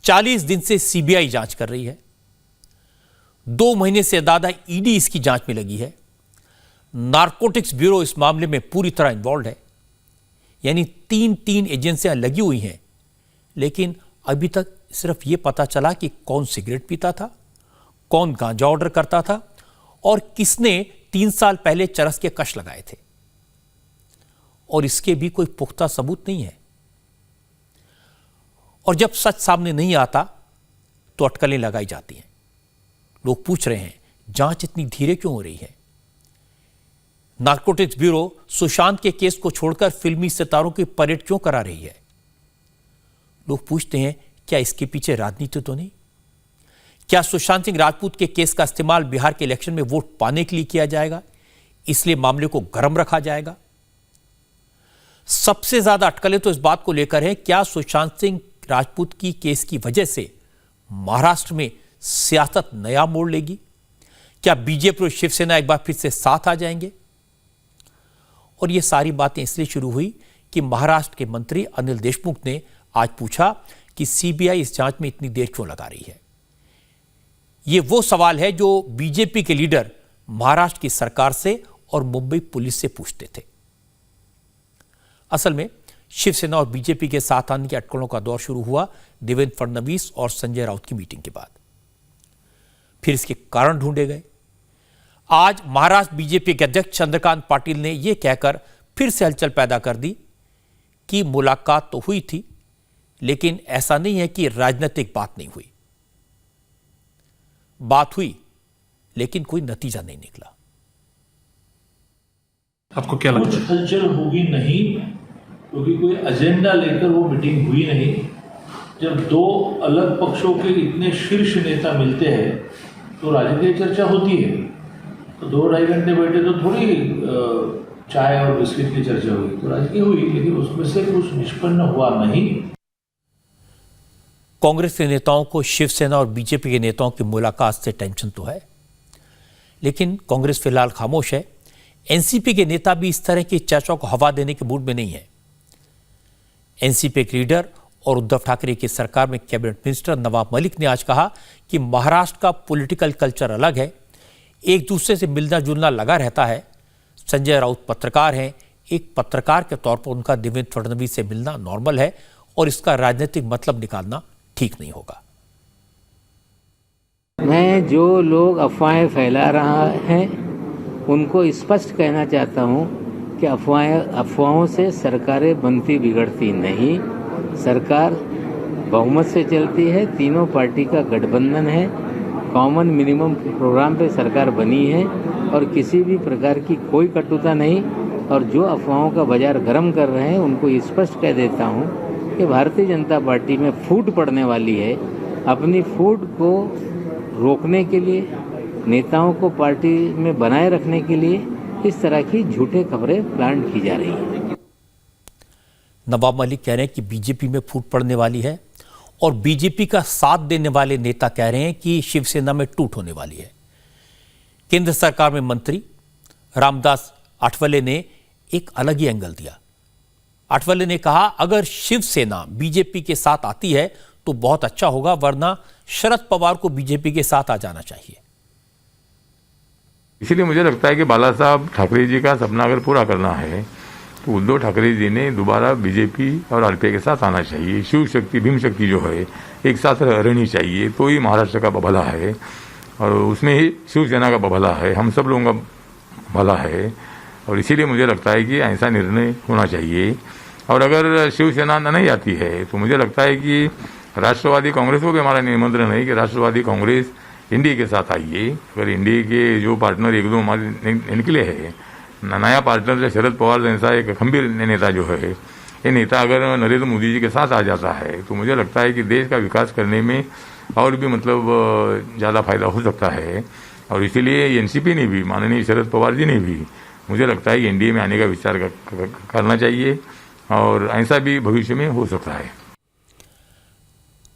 40 दिन से सीबीआई जांच कर रही है, 2 महीने से ज्यादा ईडी इसकी जांच में लगी है, नारकोटिक्स ब्यूरो इस मामले में पूरी तरह इन्वॉल्व है, यानी तीन एजेंसियां लगी हुई हैं, लेकिन अभी तक सिर्फ यह पता चला कि कौन सिगरेट पीता था, कौन गांजा ऑर्डर करता था और किसने 3 साल पहले चरस के कश लगाए थे, और इसके भी कोई पुख्ता सबूत नहीं है। और जब सच सामने नहीं आता तो अटकलें लगाई जाती हैं। लोग पूछ रहे हैं जांच इतनी धीरे क्यों हो रही है? नारकोटिक्स ब्यूरो सुशांत के केस को छोड़कर फिल्मी सितारों की परेड क्यों करा रही है? लोग पूछते हैं क्या इसके पीछे राजनीति तो नहीं? क्या सुशांत सिंह राजपूत के केस का इस्तेमाल बिहार के इलेक्शन में वोट पाने के लिए किया जाएगा, इसलिए मामले को गर्म रखा जाएगा? सबसे ज्यादा अटकलें तो इस बात को लेकर है, क्या सुशांत सिंह राजपूत की केस की वजह से महाराष्ट्र में सियासत नया मोड़ लेगी? क्या बीजेपी और शिवसेना एक बार फिर से साथ आ जाएंगे? और ये सारी बातें इसलिए शुरू हुई कि महाराष्ट्र के मंत्री अनिल देशमुख ने आज पूछा कि सीबीआई इस जांच में इतनी देर क्यों लगा रही है। ये वो सवाल है जो बीजेपी के लीडर महाराष्ट्र की सरकार से और मुंबई पुलिस से पूछते थे। असल में शिवसेना और बीजेपी के साथ आने के अटकलों का दौर शुरू हुआ देवेंद्र फडणवीस और संजय राउत की मीटिंग के बाद। फिर इसके कारण ढूंढे गए। आज महाराष्ट्र बीजेपी के अध्यक्ष चंद्रकांत पाटिल ने यह कहकर फिर से हलचल पैदा कर दी कि मुलाकात तो हुई थी, लेकिन ऐसा नहीं है कि राजनीतिक बात नहीं हुई। बात हुई, लेकिन कोई नतीजा नहीं निकला। आपको क्या लगता है? कुछ हलचल होगी नहीं, क्योंकि कोई एजेंडा लेकर वो मीटिंग हुई नहीं। जब 2 अलग पक्षों के इतने शीर्ष नेता मिलते हैं तो राजनीतिक चर्चा होती है। तो 2-2.5 घंटे बैठे तो थोड़ी चाय और बिस्किट की चर्चा हुई, तो राजनीति हुई, लेकिन उसमें से कुछ निष्पन्न हुआ नहीं। कांग्रेस के नेताओं को शिवसेना और बीजेपी के नेताओं की मुलाकात से टेंशन तो है, लेकिन कांग्रेस फिलहाल खामोश है। एनसीपी के नेता भी इस तरह की चर्चा को हवा देने के मूड में नहीं है। एनसीपी के लीडर और उद्धव ठाकरे की सरकार में कैबिनेट मिनिस्टर नवाब मलिक ने आज कहा कि महाराष्ट्र का पॉलिटिकल कल्चर अलग है, एक दूसरे से मिलना जुलना लगा रहता है। संजय राउत पत्रकार हैं, एक पत्रकार के तौर पर उनका देवेंद्र फडणवीस से मिलना नॉर्मल है और इसका राजनीतिक मतलब निकालना ठीक नहीं होगा। मैं जो लोग अफवाहें फैला रहा है उनको स्पष्ट कहना चाहता हूं कि अफवाहों से सरकारें बनती बिगड़ती नहीं। सरकार बहुमत से चलती है, तीनों पार्टी का गठबंधन है, कॉमन मिनिमम प्रोग्राम पे सरकार बनी है और किसी भी प्रकार की कोई कटुता नहीं। और जो अफवाहों का बाजार गर्म कर रहे हैं उनको स्पष्ट कह देता हूं कि भारतीय जनता पार्टी में फूट पड़ने वाली है। अपनी फूट को रोकने के लिए, नेताओं को पार्टी में बनाए रखने के लिए इस तरह की झूठे खबरें प्लांट की जा रही हैं। नवाब मलिक कह रहे हैं कि बीजेपी में फूट पड़ने वाली है और बीजेपी का साथ देने वाले नेता कह रहे हैं कि शिवसेना में टूट होने वाली है। केंद्र सरकार में मंत्री रामदास आठवले ने एक अलग ही एंगल दिया। आठवले ने कहा, अगर शिवसेना बीजेपी के साथ आती है तो बहुत अच्छा होगा, वरना शरद पवार को बीजेपी के साथ आ जाना चाहिए। इसीलिए मुझे लगता है कि बाला साहब ठाकरे जी का सपना अगर पूरा करना है तो उद्धव ठाकरे जी ने दोबारा बीजेपी और आरपीआई के साथ आना चाहिए। शिव शक्ति भीम शक्ति जो है एक साथ रहनी चाहिए, तो ही महाराष्ट्र का भला है और उसमें ही शिवसेना का भला है, हम सब लोगों का भला है। और इसीलिए मुझे लगता है कि ऐसा निर्णय होना चाहिए। और अगर शिवसेना नहीं आती है तो मुझे लगता है कि राष्ट्रवादी कांग्रेस को भी हमारा निमंत्रण है कि राष्ट्रवादी कांग्रेस एनडीए के साथ आइए। अगर एनडीए के जो पार्टनर एक दो हमारे निकले हैं, नया पार्टनर शरद पवार जैसा एक खंभीर नेता जो है, ये नेता अगर नरेंद्र मोदी जी के साथ आ जाता है तो मुझे लगता है कि देश का विकास करने में और भी मतलब ज़्यादा फायदा हो सकता है। और इसीलिए एनसीपी ने भी, माननीय शरद पवार जी ने भी, मुझे लगता है कि एनडीए में आने का विचार करना चाहिए और ऐसा भी भविष्य में हो सकता है।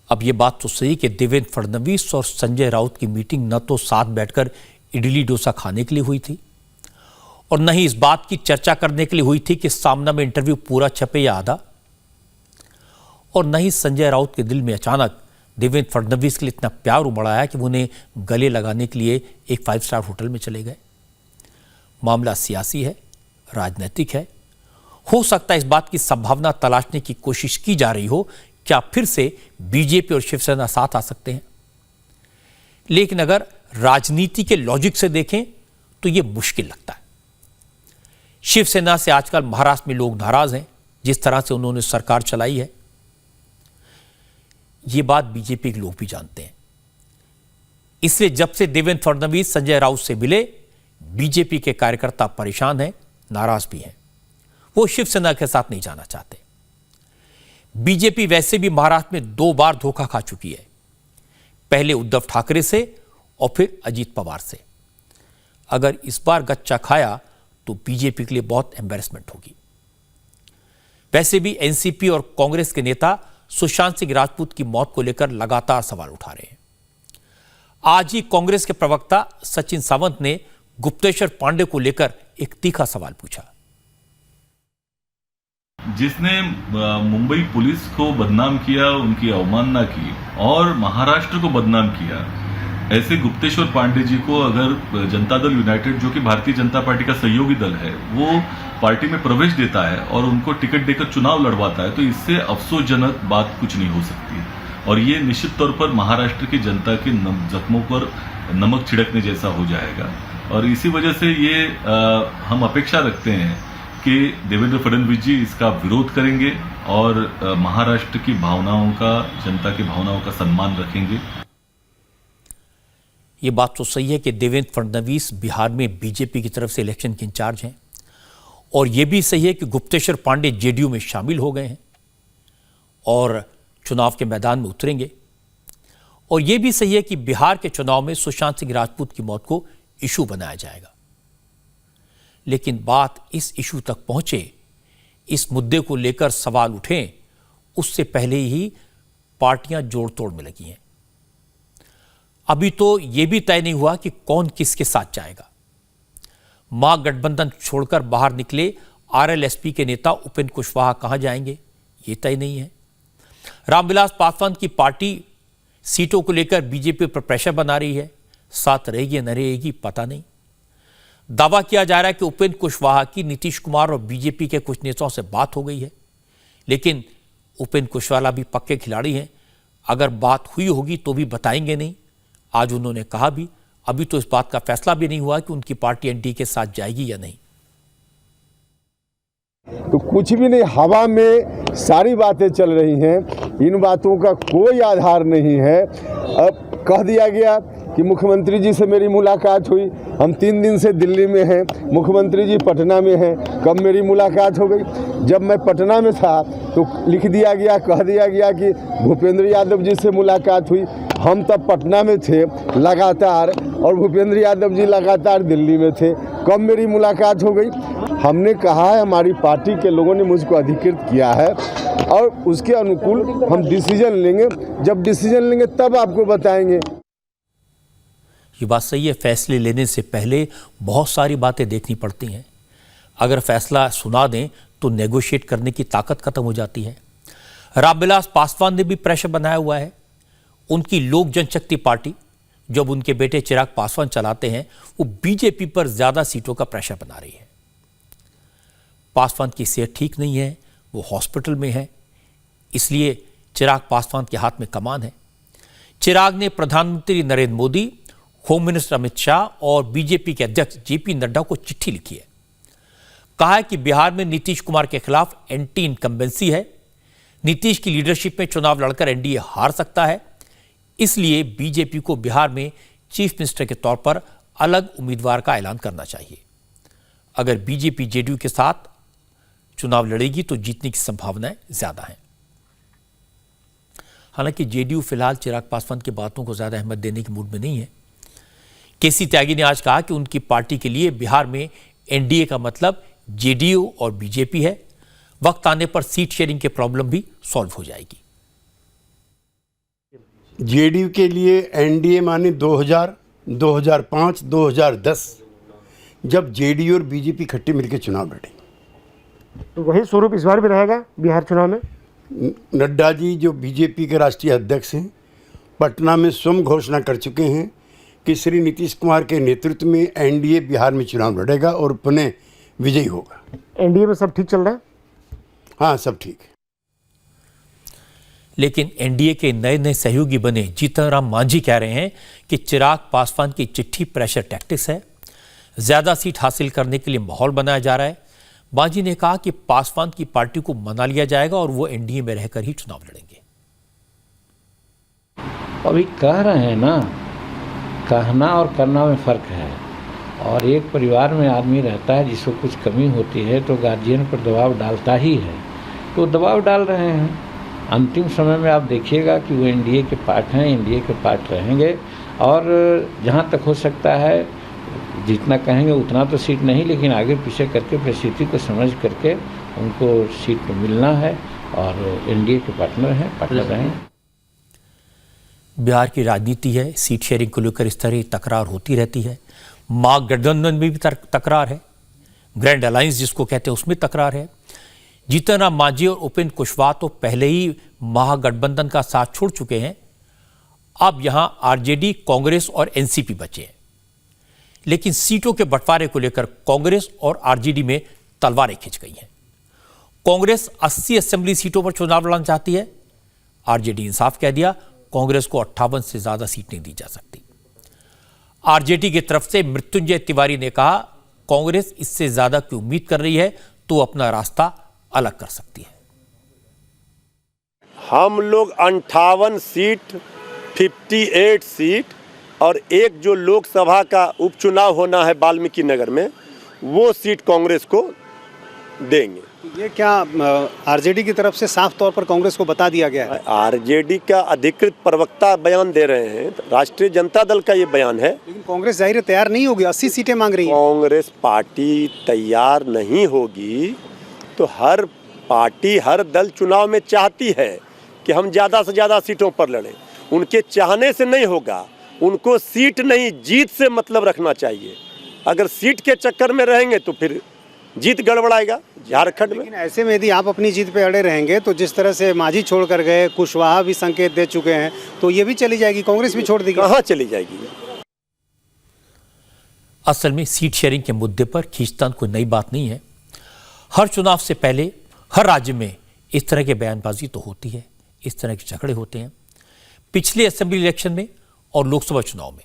अब ये बात तो सही कि देवेंद्र फडणवीस और संजय राउत की मीटिंग न तो साथ बैठकर इडली डोसा खाने के लिए हुई थी और न ही इस बात की चर्चा करने के लिए हुई थी कि सामना में इंटरव्यू पूरा छपे या आधा, और न ही संजय राउत के दिल में अचानक देवेंद्र फडणवीस के लिए इतना प्यार उमड़ आया कि वो उन्हें गले लगाने के लिए एक 5 स्टार होटल में चले गए। मामला सियासी है, राजनीतिक है। हो सकता है इस बात की संभावना तलाशने की कोशिश की जा रही हो, क्या फिर से बीजेपी और शिवसेना साथ आ सकते हैं। लेकिन अगर राजनीति के लॉजिक से देखें तो यह मुश्किल लगता है। शिवसेना से आजकल महाराष्ट्र में लोग नाराज हैं, जिस तरह से उन्होंने सरकार चलाई है। यह बात बीजेपी के लोग भी जानते हैं। इसलिए जब से देवेंद्र फडणवीस संजय राउत से मिले, बीजेपी के कार्यकर्ता परेशान हैं, नाराज भी हैं। वो शिवसेना के साथ नहीं जाना चाहते। बीजेपी वैसे भी महाराष्ट्र में 2 बार धोखा खा चुकी है, पहले उद्धव ठाकरे से और फिर अजीत पवार से। अगर इस बार गच्चा खाया तो बीजेपी के लिए बहुत एम्बैरेसमेंट होगी। वैसे भी एनसीपी और कांग्रेस के नेता सुशांत सिंह राजपूत की मौत को लेकर लगातार सवाल उठा रहे हैं। आज ही कांग्रेस के प्रवक्ता सचिन सावंत ने गुप्तेश्वर पांडे को लेकर एक तीखा सवाल पूछा। जिसने मुंबई पुलिस को बदनाम किया, उनकी अवमानना की और महाराष्ट्र को बदनाम किया, ऐसे गुप्तेश्वर पांडे जी को अगर जनता दल यूनाइटेड, जो कि भारतीय जनता पार्टी का सहयोगी दल है, वो पार्टी में प्रवेश देता है और उनको टिकट देकर चुनाव लड़वाता है, तो इससे अफसोसजनक बात कुछ नहीं हो सकती। और ये निश्चित तौर पर महाराष्ट्र की जनता के जख्मों पर नमक छिड़कने जैसा हो जाएगा। और इसी वजह से ये हम अपेक्षा रखते हैं कि देवेंद्र फडणवीस जी इसका विरोध करेंगे और महाराष्ट्र की भावनाओं का, जनता की भावनाओं का सम्मान रखेंगे। ये बात तो सही है कि देवेंद्र फडणवीस बिहार में बीजेपी की तरफ से इलेक्शन के इंचार्ज हैं, और यह भी सही है कि गुप्तेश्वर पांडे जेडीयू में शामिल हो गए हैं और चुनाव के मैदान में उतरेंगे। और यह भी सही है कि बिहार के चुनाव में सुशांत सिंह राजपूत की मौत को इशू बनाया जाएगा। लेकिन बात इस इशू तक पहुंचे, इस मुद्दे को लेकर सवाल उठें, उससे पहले ही पार्टियां जोड़ तोड़ में लगी हैं। अभी तो यह भी तय नहीं हुआ कि कौन किसके साथ जाएगा। महागठबंधन छोड़कर बाहर निकले आरएलएसपी के नेता उपेंद्र कुशवाहा कहां जाएंगे, यह तय नहीं है। रामविलास पासवान की पार्टी सीटों को लेकर बीजेपी पर प्रेशर बना रही है, साथ रहेगी या न रहेगी पता नहीं। दावा किया जा रहा है कि उपेंद्र कुशवाहा की नीतीश कुमार और बीजेपी के कुछ नेताओं से बात हो गई है, लेकिन उपेंद्र कुशवाहा भी पक्के खिलाड़ी हैं, अगर बात हुई होगी तो भी बताएंगे नहीं। आज उन्होंने कहा भी, अभी तो इस बात का फैसला भी नहीं हुआ कि उनकी पार्टी एनडीए के साथ जाएगी या नहीं। तो कुछ भी नहीं, हवा में सारी बातें चल रही हैं, इन बातों का कोई आधार नहीं है। अब कह दिया गया कि मुख्यमंत्री जी से मेरी मुलाकात हुई, हम 3 दिन से दिल्ली में हैं, मुख्यमंत्री जी पटना में हैं, कब मेरी मुलाकात हो गई। जब मैं पटना में था तो लिख दिया गया, कह दिया गया कि भूपेंद्र यादव जी से मुलाकात हुई। हम तब पटना में थे लगातार और भूपेंद्र यादव जी लगातार दिल्ली में थे, कब मेरी मुलाकात हो गई। हमने कहा है, हमारी पार्टी के लोगों ने मुझको अधिकृत किया है और उसके अनुकूल हम डिसीजन लेंगे। जब डिसीजन लेंगे तब आपको बताएंगे। ये बात सही है, फैसले लेने से पहले बहुत सारी बातें देखनी पड़ती हैं। अगर फैसला सुना दें तो नेगोशिएट करने की ताकत खत्म हो जाती है। रामविलास पासवान ने भी प्रेशर बनाया हुआ है। उनकी लोक जनशक्ति पार्टी, जब उनके बेटे चिराग पासवान चलाते हैं, वो बीजेपी पर ज्यादा सीटों का प्रेशर बना रही है। पासवान की सेहत ठीक नहीं है, वो हॉस्पिटल में है, इसलिए चिराग पासवान के हाथ में कमान है। चिराग ने प्रधानमंत्री नरेंद्र मोदी, होम मिनिस्टर अमित शाह और बीजेपी के अध्यक्ष जेपी नड्डा को चिट्ठी लिखी है। कहा है कि बिहार में नीतीश कुमार के खिलाफ एंटी इनकम्बेंसी है। नीतीश की लीडरशिप में चुनाव लड़कर एनडीए हार सकता है, इसलिए बीजेपी को बिहार में चीफ मिनिस्टर के तौर पर अलग उम्मीदवार का ऐलान करना चाहिए। अगर बीजेपी जेडीयू के साथ चुनाव लड़ेगी तो जीतने की संभावनाएं ज्यादा हैं। हालांकि जेडीयू फिलहाल चिराग पासवान की बातों को ज्यादा अहमियत देने के मूड में नहीं है। केसी त्यागी ने आज कहा कि उनकी पार्टी के लिए बिहार में एनडीए का मतलब जेडीयू और बीजेपी है। वक्त आने पर सीट शेयरिंग की प्रॉब्लम भी सॉल्व हो जाएगी। जेडीयू के लिए एनडीए माने 2000, 2005, 2010 जब जेडीयू और बीजेपी इकट्ठे मिलकर चुनाव लड़े। तो वही स्वरूप इस बार भी रहेगा बिहार चुनाव में। नड्डा जी जो बीजेपी के राष्ट्रीय अध्यक्ष हैं, पटना में स्वयं घोषणा कर चुके हैं कि श्री नीतीश कुमार के नेतृत्व में एनडीए बिहार में चुनाव लड़ेगा और पुनः विजयी होगा। एनडीए में सब ठीक चल रहा है? हाँ, सब ठीक है। लेकिन एनडीए के नए नए सहयोगी बने जीतन राम मांझी कह रहे हैं कि चिराग पासवान की चिट्ठी प्रेशर टैक्टिक्स है। ज्यादा सीट हासिल करने के लिए माहौल बनाया जा रहा है। मांझी ने कहा कि पासवान की पार्टी को मना लिया जाएगा और वो एनडीए में रहकर ही चुनाव लड़ेंगे। अभी कह रहे हैं ना, कहना और करना में फर्क है। और एक परिवार में आदमी रहता है, जिसको कुछ कमी होती है तो गार्जियन पर दबाव डालता ही है, तो दबाव डाल रहे हैं। अंतिम समय में आप देखिएगा कि वो एनडीए के पार्ट हैं, एनडीए के पार्ट रहेंगे और जहाँ तक हो सकता है जितना कहेंगे उतना तो सीट नहीं, लेकिन आगे पीछे करके परिस्थिति को समझ करके उनको सीट मिलना है और एनडीए के पार्टनर हैं, पार्टनर रहेंगे। बिहार की राजनीति है, सीट शेयरिंग को लेकर इस तरह तकरार होती रहती है। महागठबंधन में भी तकरार है, ग्रैंड अलायंस जिसको कहते हैं उसमें तकरार है। जीतन राम मांझी और उपेंद्र कुशवाहा तो पहले ही महागठबंधन का साथ छोड़ चुके हैं। अब यहां आरजेडी, कांग्रेस और एनसीपी बचे हैं। लेकिन सीटों के बंटवारे को लेकर कांग्रेस और आरजेडी में तलवारें खिंच गई हैं। कांग्रेस 80 असेंबली सीटों पर चुनाव लड़ना चाहती है। आरजेडी इंसाफ कह दिया, कांग्रेस को 58 से ज्यादा सीट नहीं दी जा सकती। आरजेडी की तरफ से मृत्युंजय तिवारी ने कहा, कांग्रेस इससे ज्यादा की उम्मीद कर रही है तो अपना रास्ता अलग कर सकती है। हम लोग 58 सीट, 58 सीट और एक जो लोकसभा का उपचुनाव होना है वाल्मीकि नगर में, वो सीट कांग्रेस को देंगे। ये क्या आरजेडी की तरफ से साफ तौर पर कांग्रेस को बता दिया गया है? आरजेडी का अधिकृत प्रवक्ता बयान दे रहे हैं, राष्ट्रीय जनता दल का ये बयान है। लेकिन कांग्रेस जाहिर तैयार नहीं होगी, 80 सीटें मांग रही है। कांग्रेस पार्टी तैयार नहीं होगी तो हर पार्टी, हर दल चुनाव में चाहती है कि हम ज़्यादा से ज़्यादा सीटों पर लड़ें। उनके चाहने से नहीं होगा, उनको सीट नहीं जीत से मतलब रखना चाहिए। अगर सीट के चक्कर में रहेंगे तो फिर जीत गड़बड़ाएगा झारखंड में। लेकिन ऐसे में यदि आप अपनी जीत पे अड़े रहेंगे तो जिस तरह से मांझी छोड़ कर गए, कुशवाहा भी संकेत दे चुके हैं, तो ये भी चली जाएगी, कांग्रेस भी छोड़ देगी। कहाँ चली जाएगी? असल में सीट शेयरिंग के मुद्दे पर खींचतान कोई नई बात नहीं है। हर चुनाव से पहले हर राज्य में इस तरह की बयानबाजी तो होती है, इस तरह के झगड़े होते हैं। पिछले असेंबली इलेक्शन में और लोकसभा चुनाव में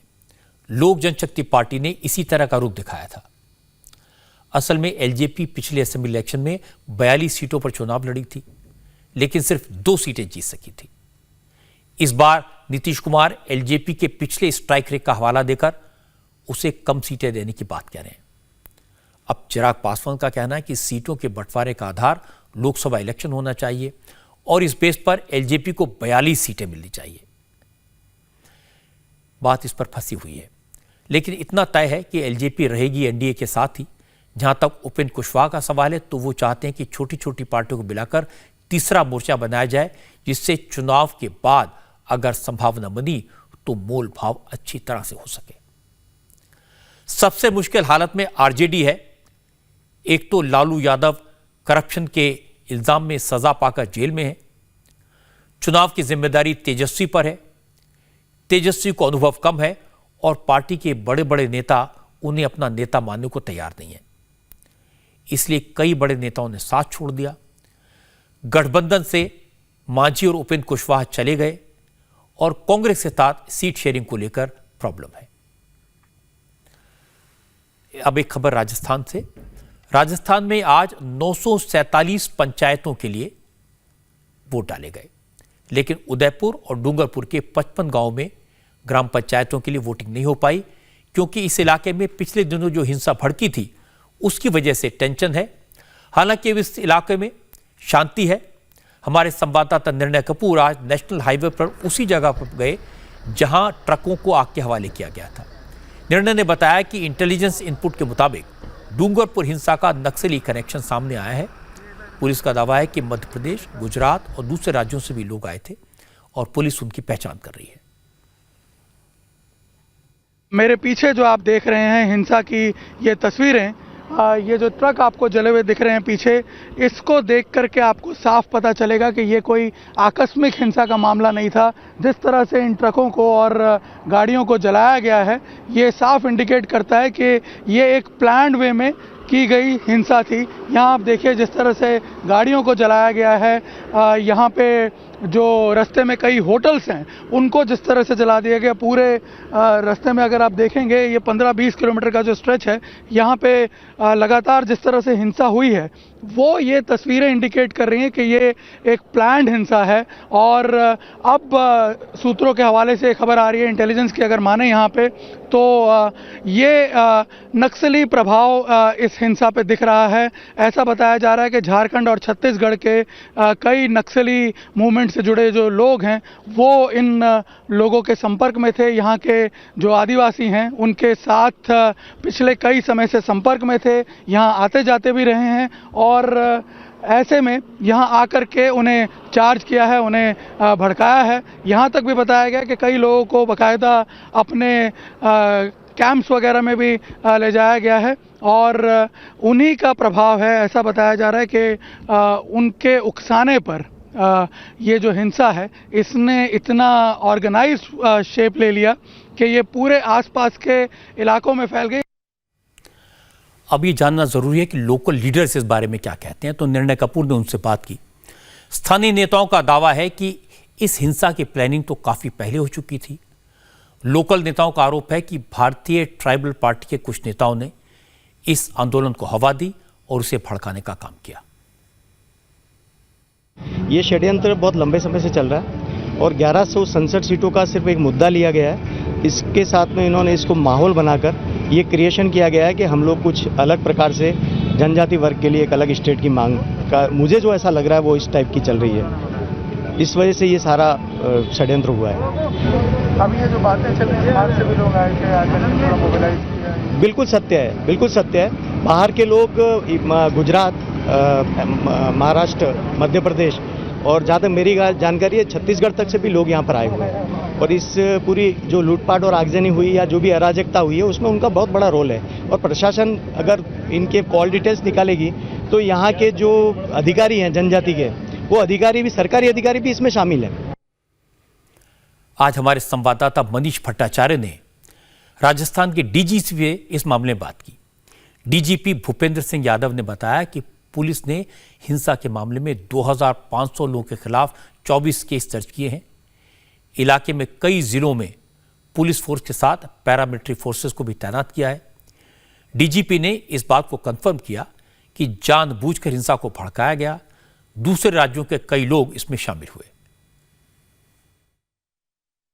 लोक जनशक्ति पार्टी ने इसी तरह का रूप दिखाया था। असल में एलजेपी पिछले असेंबली इलेक्शन में 42 सीटों पर चुनाव लड़ी थी, लेकिन सिर्फ 2 सीटें जीत सकी थी। इस बार नीतीश कुमार एलजेपी के पिछले स्ट्राइक रेट का हवाला देकर उसे कम सीटें देने की बात कह रहे हैं। अब चिराग पासवान का कहना है कि सीटों के बंटवारे का आधार लोकसभा इलेक्शन होना चाहिए और इस बेस पर एलजेपी को 42 सीटें मिलनी चाहिए। बात इस पर फंसी हुई है, लेकिन इतना तय है कि एलजेपी रहेगी एनडीए के साथ ही। जहां तक उपेंद्र कुशवाहा का सवाल है तो वो चाहते हैं कि छोटी छोटी पार्टियों को मिलाकर तीसरा मोर्चा बनाया जाए, जिससे चुनाव के बाद अगर संभावना बनी तो मोल भाव अच्छी तरह से हो सके। सबसे मुश्किल हालत में आरजेडी है। एक तो लालू यादव करप्शन के इल्जाम में सजा पाकर जेल में है। चुनाव की जिम्मेदारी तेजस्वी पर है। तेजस्वी को अनुभव कम है और पार्टी के बड़े बड़े नेता उन्हें अपना नेता मानने को तैयार नहीं है। इसलिए कई बड़े नेताओं ने साथ छोड़ दिया। गठबंधन से मांझी और उपेंद्र कुशवाहा चले गए और कांग्रेस के साथ सीट शेयरिंग को लेकर प्रॉब्लम है। अब एक खबर राजस्थान से। राजस्थान में आज 947 पंचायतों के लिए वोट डाले गए, लेकिन उदयपुर और डूंगरपुर के 55 गांवों में ग्राम पंचायतों के लिए वोटिंग नहीं हो पाई, क्योंकि इस इलाके में पिछले दिनों जो हिंसा भड़की थी उसकी वजह से टेंशन है। हालांकि इस इलाके में शांति है। हमारे संवाददाता निर्णय कपूर आज नेशनल हाईवे पर उसी जगह पर गए जहां ट्रकों को आग के हवाले किया गया था। निर्णय ने बताया कि इंटेलिजेंस इनपुट के मुताबिक डूंगरपुर हिंसा का नक्सली कनेक्शन सामने आया है। पुलिस का दावा है कि मध्य प्रदेश, गुजरात और दूसरे राज्यों से भी लोग आए थे और पुलिस उनकी पहचान कर रही है। मेरे पीछे जो आप देख रहे हैं हिंसा की ये तस्वीरें, ये जो ट्रक आपको जले हुए दिख रहे हैं पीछे, इसको देख करके आपको साफ पता चलेगा कि ये कोई आकस्मिक हिंसा का मामला नहीं था। जिस तरह से इन ट्रकों को और गाड़ियों को जलाया गया है, ये साफ इंडिकेट करता है कि ये एक प्लान्ड वे में की गई हिंसा थी। यहाँ आप देखिए जिस तरह से गाड़ियों को जलाया गया है, यहाँ पे जो रास्ते में कई होटल्स हैं उनको जिस तरह से जला दिया गया। पूरे रास्ते में अगर आप देखेंगे ये 15-20 किलोमीटर का जो स्ट्रेच है, यहाँ पे लगातार जिस तरह से हिंसा हुई है वो ये तस्वीरें इंडिकेट कर रही हैं कि ये एक प्लान्ड हिंसा है। और अब सूत्रों के हवाले से खबर आ रही है इंटेलिजेंस की, अगर माने यहाँ पे, तो ये नक्सली प्रभाव इस हिंसा पे दिख रहा है। ऐसा बताया जा रहा है कि झारखंड और छत्तीसगढ़ के कई नक्सली मूवमेंट से जुड़े जो लोग हैं वो इन लोगों के संपर्क में थे। यहाँ के जो आदिवासी हैं उनके साथ पिछले कई समय से संपर्क में थे, यहाँ आते जाते भी रहे हैं और ऐसे में यहाँ आकर के उन्हें चार्ज किया है, उन्हें भड़काया है। यहाँ तक भी बताया गया कि कई लोगों को बाकायदा अपने कैंप्स वगैरह में भी ले जाया गया है और उन्हीं का प्रभाव है। ऐसा बताया जा रहा है कि उनके उकसाने पर ये जो हिंसा है इसने इतना ऑर्गेनाइज्ड शेप ले लिया कि ये पूरे आसपास के इलाकों में फैल गई। अब ये जानना जरूरी है कि लोकल लीडर्स इस बारे में क्या कहते हैं, तो निर्णय कपूर ने उनसे बात की। स्थानीय नेताओं का दावा है कि इस हिंसा की प्लानिंग तो काफी पहले हो चुकी थी। लोकल नेताओं का आरोप है कि भारतीय ट्राइबल पार्टी के कुछ नेताओं ने इस आंदोलन को हवा दी और उसे भड़काने का काम किया। ये षड्यंत्र बहुत लंबे समय से चल रहा है और 1100 संसद सीटों का सिर्फ एक मुद्दा लिया गया है। इसके साथ में इन्होंने इसको माहौल बनाकर ये क्रिएशन किया गया है कि हम लोग कुछ अलग प्रकार से जनजाति वर्ग के लिए एक अलग स्टेट की मांग का, मुझे जो ऐसा लग रहा है वो इस टाइप की चल रही है। इस वजह से ये सारा षड्यंत्र हुआ है। अब ये जो बातें चल रही है, बाहर से भी लोग आए थे, मोबिलाइज किया है। बिल्कुल सत्य है, बिल्कुल सत्य है। बाहर के लोग गुजरात, महाराष्ट्र, मध्य प्रदेश और जहाँ तक मेरी जानकारी है छत्तीसगढ़ तक से भी लोग यहाँ पर आए हुए हैं और इस पूरी जो लूटपाट और आगजनी हुई या जो भी अराजकता हुई है उसमें उनका बहुत बड़ा रोल है। और प्रशासन अगर इनके कॉल डिटेल्स निकालेगी तो यहाँ के जो अधिकारी हैं जनजाति के, वो अधिकारी भी, सरकारी अधिकारी भी इसमें शामिल है। आज हमारे संवाददाता मनीष भट्टाचार्य ने राजस्थान के डीजीपी से इस मामले में बात की। डीजीपी भूपेंद्र सिंह यादव ने बताया कि पुलिस ने हिंसा के मामले में 2500 लोगों के खिलाफ 24 केस दर्ज किए हैं। इलाके में कई जिलों में पुलिस फोर्स के साथ पैरामिलिट्री फोर्सेस को भी तैनात किया है। डीजीपी ने इस बात को कंफर्म किया कि जानबूझकर हिंसा को भड़काया गया। दूसरे राज्यों के कई लोग इसमें शामिल हुए।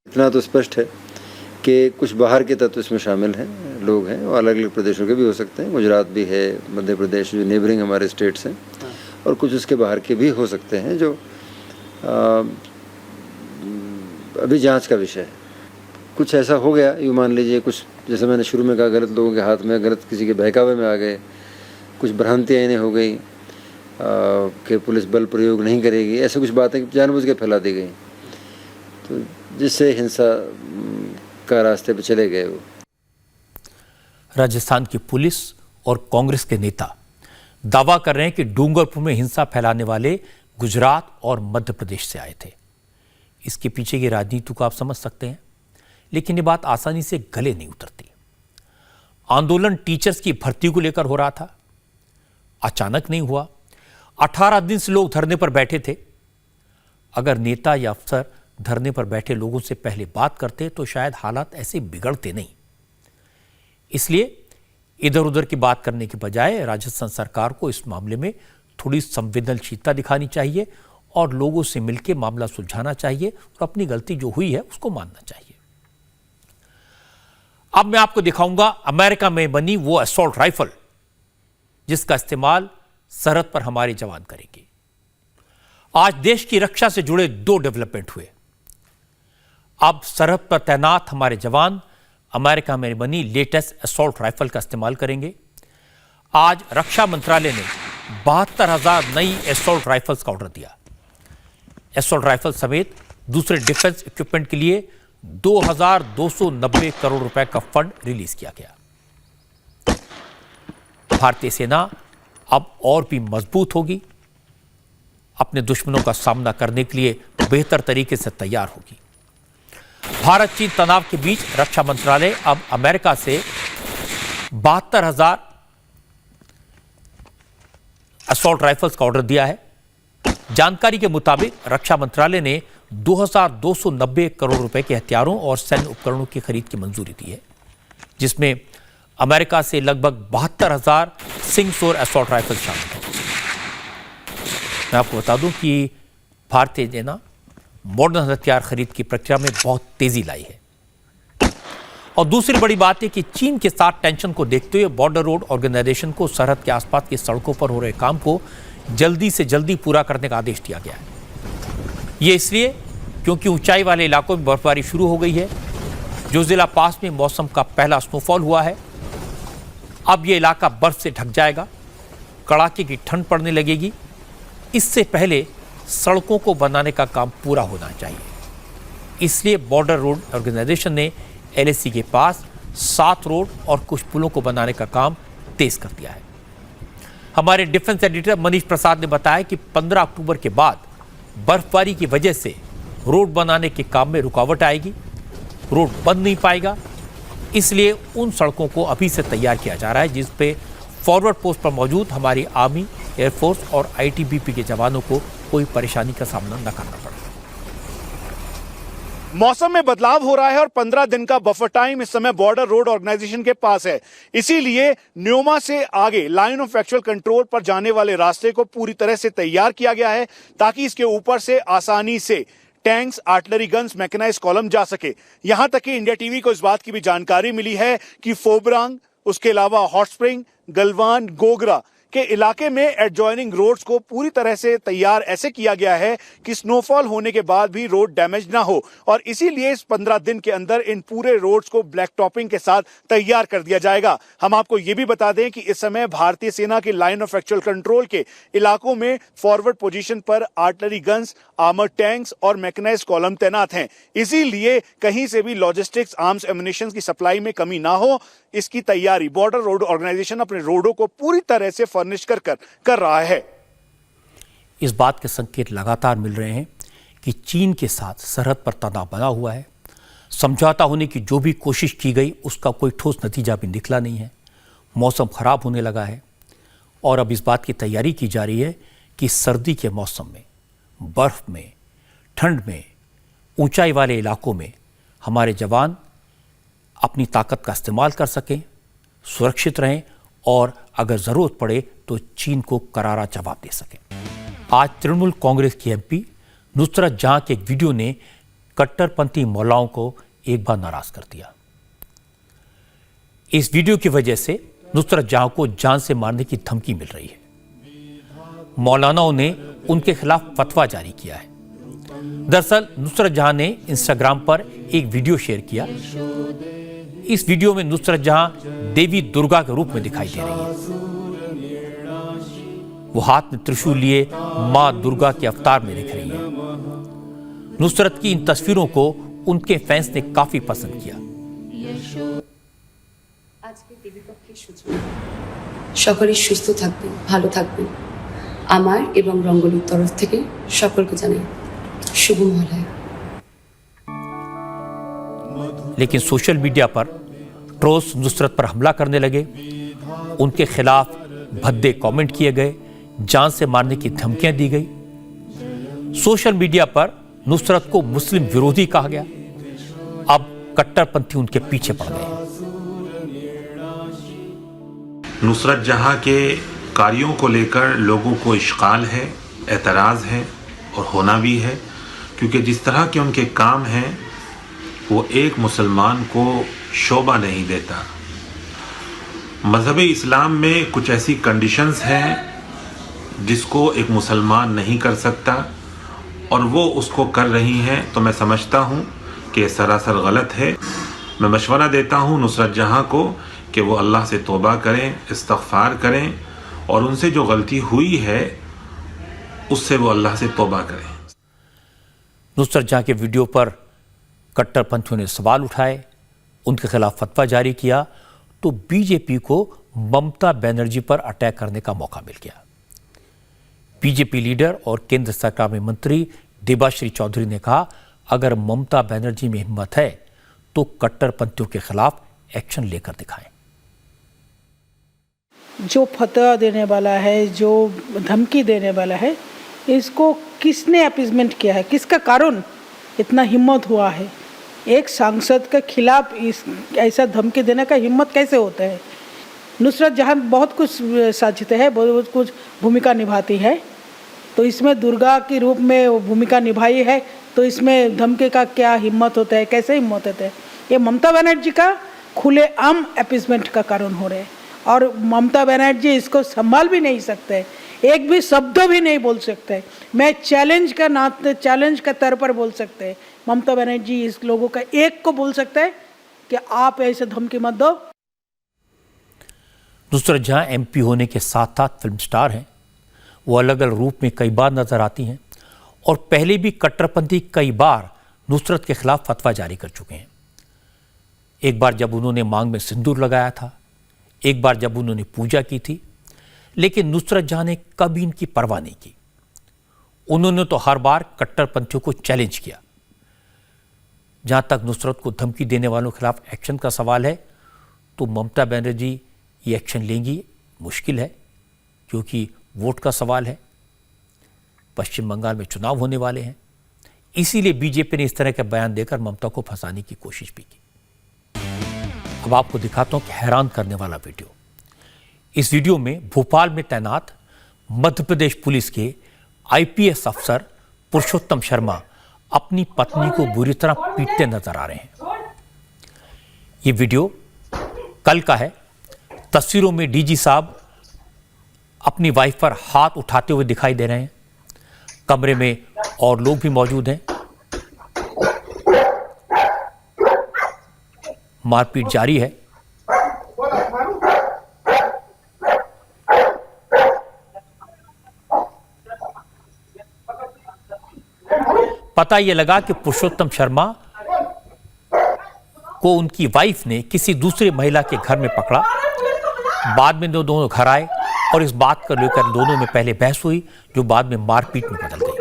इतना तो स्पष्ट है कि कुछ बाहर के तत्व इसमें शामिल हैं, लोग हैं, और अलग अलग प्रदेशों के भी हो सकते हैं। गुजरात भी है, मध्य प्रदेश जो नेबरिंग हमारे स्टेट्स हैं, और कुछ उसके बाहर के भी हो सकते हैं जो अभी जांच का विषय है। कुछ ऐसा हो गया, यूँ मान लीजिए, कुछ जैसे मैंने शुरू में कहा, गलत लोगों के हाथ में, गलत किसी के बहकावे में आ गए, कुछ भ्रांतियाँ इन्हें हो गई कि पुलिस बल प्रयोग नहीं करेगी, ऐसे कुछ बातें जानबूझ के फैला दी गई, तो जिससे हिंसा का रास्ते पे चले गए। वो राजस्थान की पुलिस और कांग्रेस के नेता दावा कर रहे हैं कि डूंगरपुर में हिंसा फैलाने वाले गुजरात और मध्य प्रदेश से आए थे। इसके पीछे की राजनीति को आप समझ सकते हैं, लेकिन ये बात आसानी से गले नहीं उतरती। आंदोलन टीचर्स की भर्ती को लेकर हो रहा था, अचानक नहीं हुआ। 18 दिन से लोग धरने पर बैठे थे। अगर नेता या अफसर धरने पर बैठे लोगों से पहले बात करते तो शायद हालात ऐसे बिगड़ते नहीं। इसलिए इधर उधर की बात करने के बजाय राजस्थान सरकार को इस मामले में थोड़ी संवेदनशीलता दिखानी चाहिए और लोगों से मिलकर मामला सुलझाना चाहिए और अपनी गलती जो हुई है उसको मानना चाहिए। अब मैं आपको दिखाऊंगा अमेरिका में बनी वो असॉल्ट राइफल जिसका इस्तेमाल सरहद पर हमारे जवान करेंगे। आज देश की रक्षा से जुड़े 2 डेवलपमेंट हुए। अब सरहद पर तैनात हमारे जवान अमेरिका में बनी लेटेस्ट असॉल्ट राइफल का इस्तेमाल करेंगे। आज रक्षा मंत्रालय ने 72,000 नई असॉल्ट राइफल्स का ऑर्डर दिया। असॉल्ट राइफल समेत दूसरे डिफेंस इक्विपमेंट के लिए 2,290 करोड़ रुपए का फंड रिलीज किया गया। भारतीय सेना अब और भी मजबूत होगी, अपने दुश्मनों का सामना करने के लिए बेहतर तरीके से तैयार होगी। भारत चीन तनाव के बीच रक्षा मंत्रालय अब अमेरिका से 72,000 असॉल्ट राइफल्स का ऑर्डर दिया है। जानकारी के मुताबिक रक्षा मंत्रालय ने 2,290 करोड़ रुपए के हथियारों और सैन्य उपकरणों की खरीद की मंजूरी दी है, जिसमें अमेरिका से लगभग 72,000 सिंगसोर असॉल्ट राइफल शामिल हैं। मैं आपको बता दूं कि भारतीय सेना मॉडर्न हथियार खरीद की प्रक्रिया में बहुत तेजी लाई है। और दूसरी बड़ी बात है कि चीन के साथ टेंशन को देखते हुए बॉर्डर रोड ऑर्गेनाइजेशन को सरहद के आसपास की सड़कों पर हो रहे काम को जल्दी से जल्दी पूरा करने का आदेश दिया गया है। ये इसलिए क्योंकि ऊंचाई वाले इलाकों में बर्फबारी शुरू हो गई है। जो जिला पास में मौसम का पहला स्नोफॉल हुआ है, अब यह इलाका बर्फ से ढक जाएगा, कड़ाके की ठंड पड़ने लगेगी। इससे पहले सड़कों को बनाने का काम पूरा होना चाहिए। इसलिए बॉर्डर रोड ऑर्गेनाइजेशन ने एलएसी के पास 7 रोड और कुछ पुलों को बनाने का काम तेज कर दिया है। हमारे डिफेंस एडिटर मनीष प्रसाद ने बताया कि 15 अक्टूबर के बाद बर्फबारी की वजह से रोड बनाने के काम में रुकावट आएगी, रोड बन नहीं पाएगा। इसलिए उन सड़कों को अभी से तैयार किया जा रहा है जिस पे फॉरवर्ड पोस्ट पर मौजूद हमारी आर्मी, एयरफोर्स और आईटीबीपी के जवानों को कोई परेशानी का सामना न करना पड़े। मौसम में बदलाव हो रहा है और 15 दिन का बफर टाइम इस समय बॉर्डर रोड ऑर्गेनाइजेशन के पास है। इसीलिए न्योमा से आगे लाइन ऑफ एक्चुअल कंट्रोल पर जाने वाले रास्ते को पूरी तरह से तैयार किया गया है ताकि इसके ऊपर से आसानी से tanks, artillery guns, mechanised column जा सके। यहां तक कि इंडिया टीवी को इस बात की भी जानकारी मिली है कि फोबरांग, उसके अलावा हॉट स्प्रिंग, गलवान, गोगरा के इलाके में एडजॉइनिंग रोड्स को पूरी तरह से तैयार ऐसे किया गया है कि स्नोफॉल होने के बाद भी रोड डैमेज ना हो और इसीलिए इस 15 दिन के अंदर इन पूरे रोड्स को ब्लैक टॉपिंग के साथ तैयार कर दिया जाएगा। हम आपको ये भी बता दें कि इस समय भारतीय सेना के लाइन ऑफ एक्चुअल कंट्रोल के इलाकों में फॉरवर्ड पोजीशन पर आर्टिलरी गन्स, आर्मर्ड टैंक्स और मैकेनाइज्ड कॉलम तैनात हैं। इसीलिए कहीं से भी लॉजिस्टिक्स, आर्म्स, एम्युनिशन की सप्लाई में कमी ना हो, इसकी तैयारी बॉर्डर रोड ऑर्गेनाइजेशन अपने रोडों को पूरी तरह से फर्निश कर रहा है। इस बात के संकेत लगातार मिल रहे हैं कि चीन के साथ सरहद पर तनाव बना हुआ है। समझौता होने की जो भी कोशिश की गई उसका कोई ठोस नतीजा भी निकला नहीं है। मौसम खराब होने लगा है और अब इस बात की तैयारी की जा रही है कि सर्दी के मौसम में, बर्फ में, ठंड में, ऊंचाई वाले इलाकों में हमारे जवान अपनी ताकत का इस्तेमाल कर सकें, सुरक्षित रहें और अगर जरूरत पड़े तो चीन को करारा जवाब दे सके। आज तृणमूल कांग्रेस की एमपी नुसरत जहां के एक वीडियो ने कट्टरपंथी मौलाओं को एक बार नाराज कर दिया। इस वीडियो की वजह से नुसरत जहां को जान से मारने की धमकी मिल रही है। मौलानाओं ने उनके खिलाफ फतवा जारी किया है। दरअसल नुसरत जहां ने इंस्टाग्राम पर एक वीडियो शेयर किया। इस वीडियो में नुसरत जहां देवी दुर्गा के रूप में दिखाई दे रही है। वो हाथ में त्रिशूल लिए मां दुर्गा के अवतार में दिख रही है। नुसरत की इन तस्वीरों को उनके फैंस ने काफी पसंद किया। आज के टीवी कप की सूचना। সকলেই সুস্থ থাকবেন, ভালো থাকবেন। আমার এবং রঙ্গলির তরফ থেকে সকলকে জানাই শুভ মহালয়া। लेकिन सोशल मीडिया पर ट्रोल्स नुसरत पर हमला करने लगे, उनके खिलाफ भद्दे कमेंट किए गए, जान से मारने की धमकियां दी गई। सोशल मीडिया पर नुसरत को मुस्लिम विरोधी कहा गया। अब कट्टरपंथी उनके पीछे पड़ गए। नुसरत जहां के कार्यों को लेकर लोगों को इश्काल है, एतराज़ है और होना भी है, क्योंकि जिस तरह के उनके काम हैं वो एक मुसलमान को शोभा नहीं देता। मज़हब इस्लाम में कुछ ऐसी कंडीशंस हैं जिसको एक मुसलमान नहीं कर सकता और वो उसको कर रही हैं, तो मैं समझता हूँ कि ये सरासर गलत है। मैं मशवरा देता हूँ नुसरत जहाँ को कि वो अल्लाह से तौबा करें, इस्तग़फ़ार करें और उनसे जो गलती हुई है उससे वो अल्लाह से तौबा करें। नुसरत जहाँ के वीडियो पर कट्टरपंथियों ने सवाल उठाए, उनके खिलाफ फतवा जारी किया, तो बीजेपी को ममता बनर्जी पर अटैक करने का मौका मिल गया। बीजेपी लीडर और केंद्र सरकार में मंत्री देबाश्री चौधरी ने कहा, अगर ममता बनर्जी में हिम्मत है तो कट्टरपंथियों के खिलाफ एक्शन लेकर दिखाएं। जो फतवा देने वाला है, जो धमकी देने वाला है, इसको किसने अपीजमेंट किया है? किसका कारण इतना हिम्मत हुआ है? एक सांसद के खिलाफ ऐसा धमकी देने का हिम्मत कैसे होता है? नुसरत जहां बहुत कुछ साजिते हैं, बहुत कुछ भूमिका निभाती है, तो इसमें दुर्गा के रूप में भूमिका निभाई है, तो इसमें धमकी का क्या हिम्मत होता है? कैसे हिम्मत होता है? ये ममता बनर्जी का खुलेआम अपीजमेंट का कारण हो रहा है और ममता बनर्जी इसको संभाल भी नहीं सकते, एक भी शब्द भी नहीं बोल सकते। मैं चैलेंज का तौर पर बोल सकते हैं, ममता बनर्जी इस लोगों का एक को बोल सकते हैं कि आप ऐसे धमकी मत दो। नुसरत जहां एमपी होने के साथ साथ फिल्म स्टार हैं, वो अलग अलग रूप में कई बार नजर आती हैं और पहले भी कट्टरपंथी कई बार नुसरत के खिलाफ फतवा जारी कर चुके हैं। एक बार जब उन्होंने मांग में सिंदूर लगाया था, एक बार जब उन्होंने पूजा की थी, लेकिन नुसरत जहां ने कभी इनकी परवाह नहीं की। उन्होंने तो हर बार कट्टरपंथियों को चैलेंज किया। जहां तक नुसरत को धमकी देने वालों के खिलाफ एक्शन का सवाल है, तो ममता बनर्जी ये एक्शन लेंगी मुश्किल है, क्योंकि वोट का सवाल है। पश्चिम बंगाल में चुनाव होने वाले हैं, इसीलिए बीजेपी ने इस तरह का बयान देकर ममता को फंसाने की कोशिश भी की। अब आपको दिखाता हूं कि हैरान करने वाला वीडियो। इस वीडियो में भोपाल में तैनात मध्य प्रदेश पुलिस के आईपीएस अफसर पुरुषोत्तम शर्मा अपनी पत्नी को बुरी तरह पीटते नजर आ रहे हैं। ये वीडियो कल का है। तस्वीरों में डीजी साहब अपनी वाइफ पर हाथ उठाते हुए दिखाई दे रहे हैं। कमरे में और लोग भी मौजूद हैं। मारपीट जारी है। पता यह लगा कि पुरुषोत्तम शर्मा को उनकी वाइफ ने किसी दूसरे महिला के घर में पकड़ा। बाद में दोनों घर आए और इस बात को लेकर दोनों में पहले बहस हुई, जो बाद में मारपीट में बदल गई।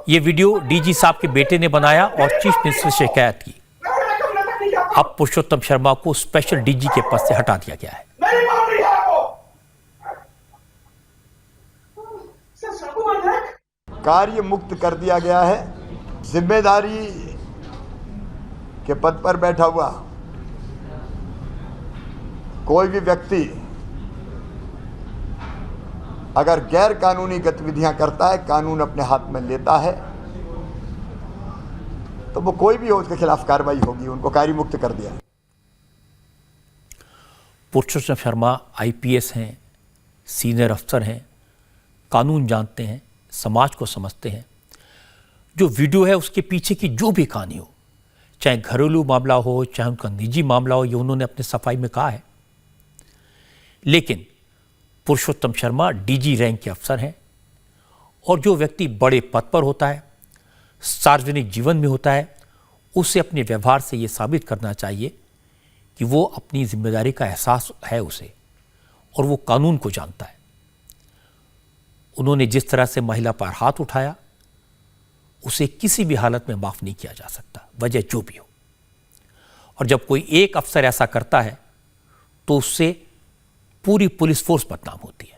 ये वीडियो डीजी साहब के बेटे ने बनाया और चीफ मिनिस्टर से शिकायत की। अब पुरुषोत्तम शर्मा को स्पेशल डीजी के पद से हटा दिया गया है। कार्य मुक्त कर दिया गया है। जिम्मेदारी के पद पर बैठा हुआ कोई भी व्यक्ति अगर गैर कानूनी गतिविधियां करता है, कानून अपने हाथ में लेता है, तो वो कोई भी हो उसके खिलाफ कार्रवाई होगी। उनको कार्य मुक्त कर दिया। पुरुषोत्तम शर्मा आईपीएस हैं, सीनियर अफसर हैं, कानून जानते हैं, समाज को समझते हैं। जो वीडियो है उसके पीछे की जो भी कहानी हो, चाहे घरेलू मामला हो, चाहे उनका निजी मामला हो, ये उन्होंने अपने सफाई में कहा है। लेकिन पुरुषोत्तम शर्मा डीजी रैंक के अफसर हैं और जो व्यक्ति बड़े पद पर होता है, सार्वजनिक जीवन में होता है, उसे अपने व्यवहार से ये साबित करना चाहिए कि वो अपनी जिम्मेदारी का एहसास है उसे, और वो कानून को जानता है। उन्होंने जिस तरह से महिला पर हाथ उठाया, उसे किसी भी हालत में माफ नहीं किया जा सकता, वजह जो भी हो। और जब कोई एक अफसर ऐसा करता है तो उससे पूरी पुलिस फोर्स बदनाम होती है।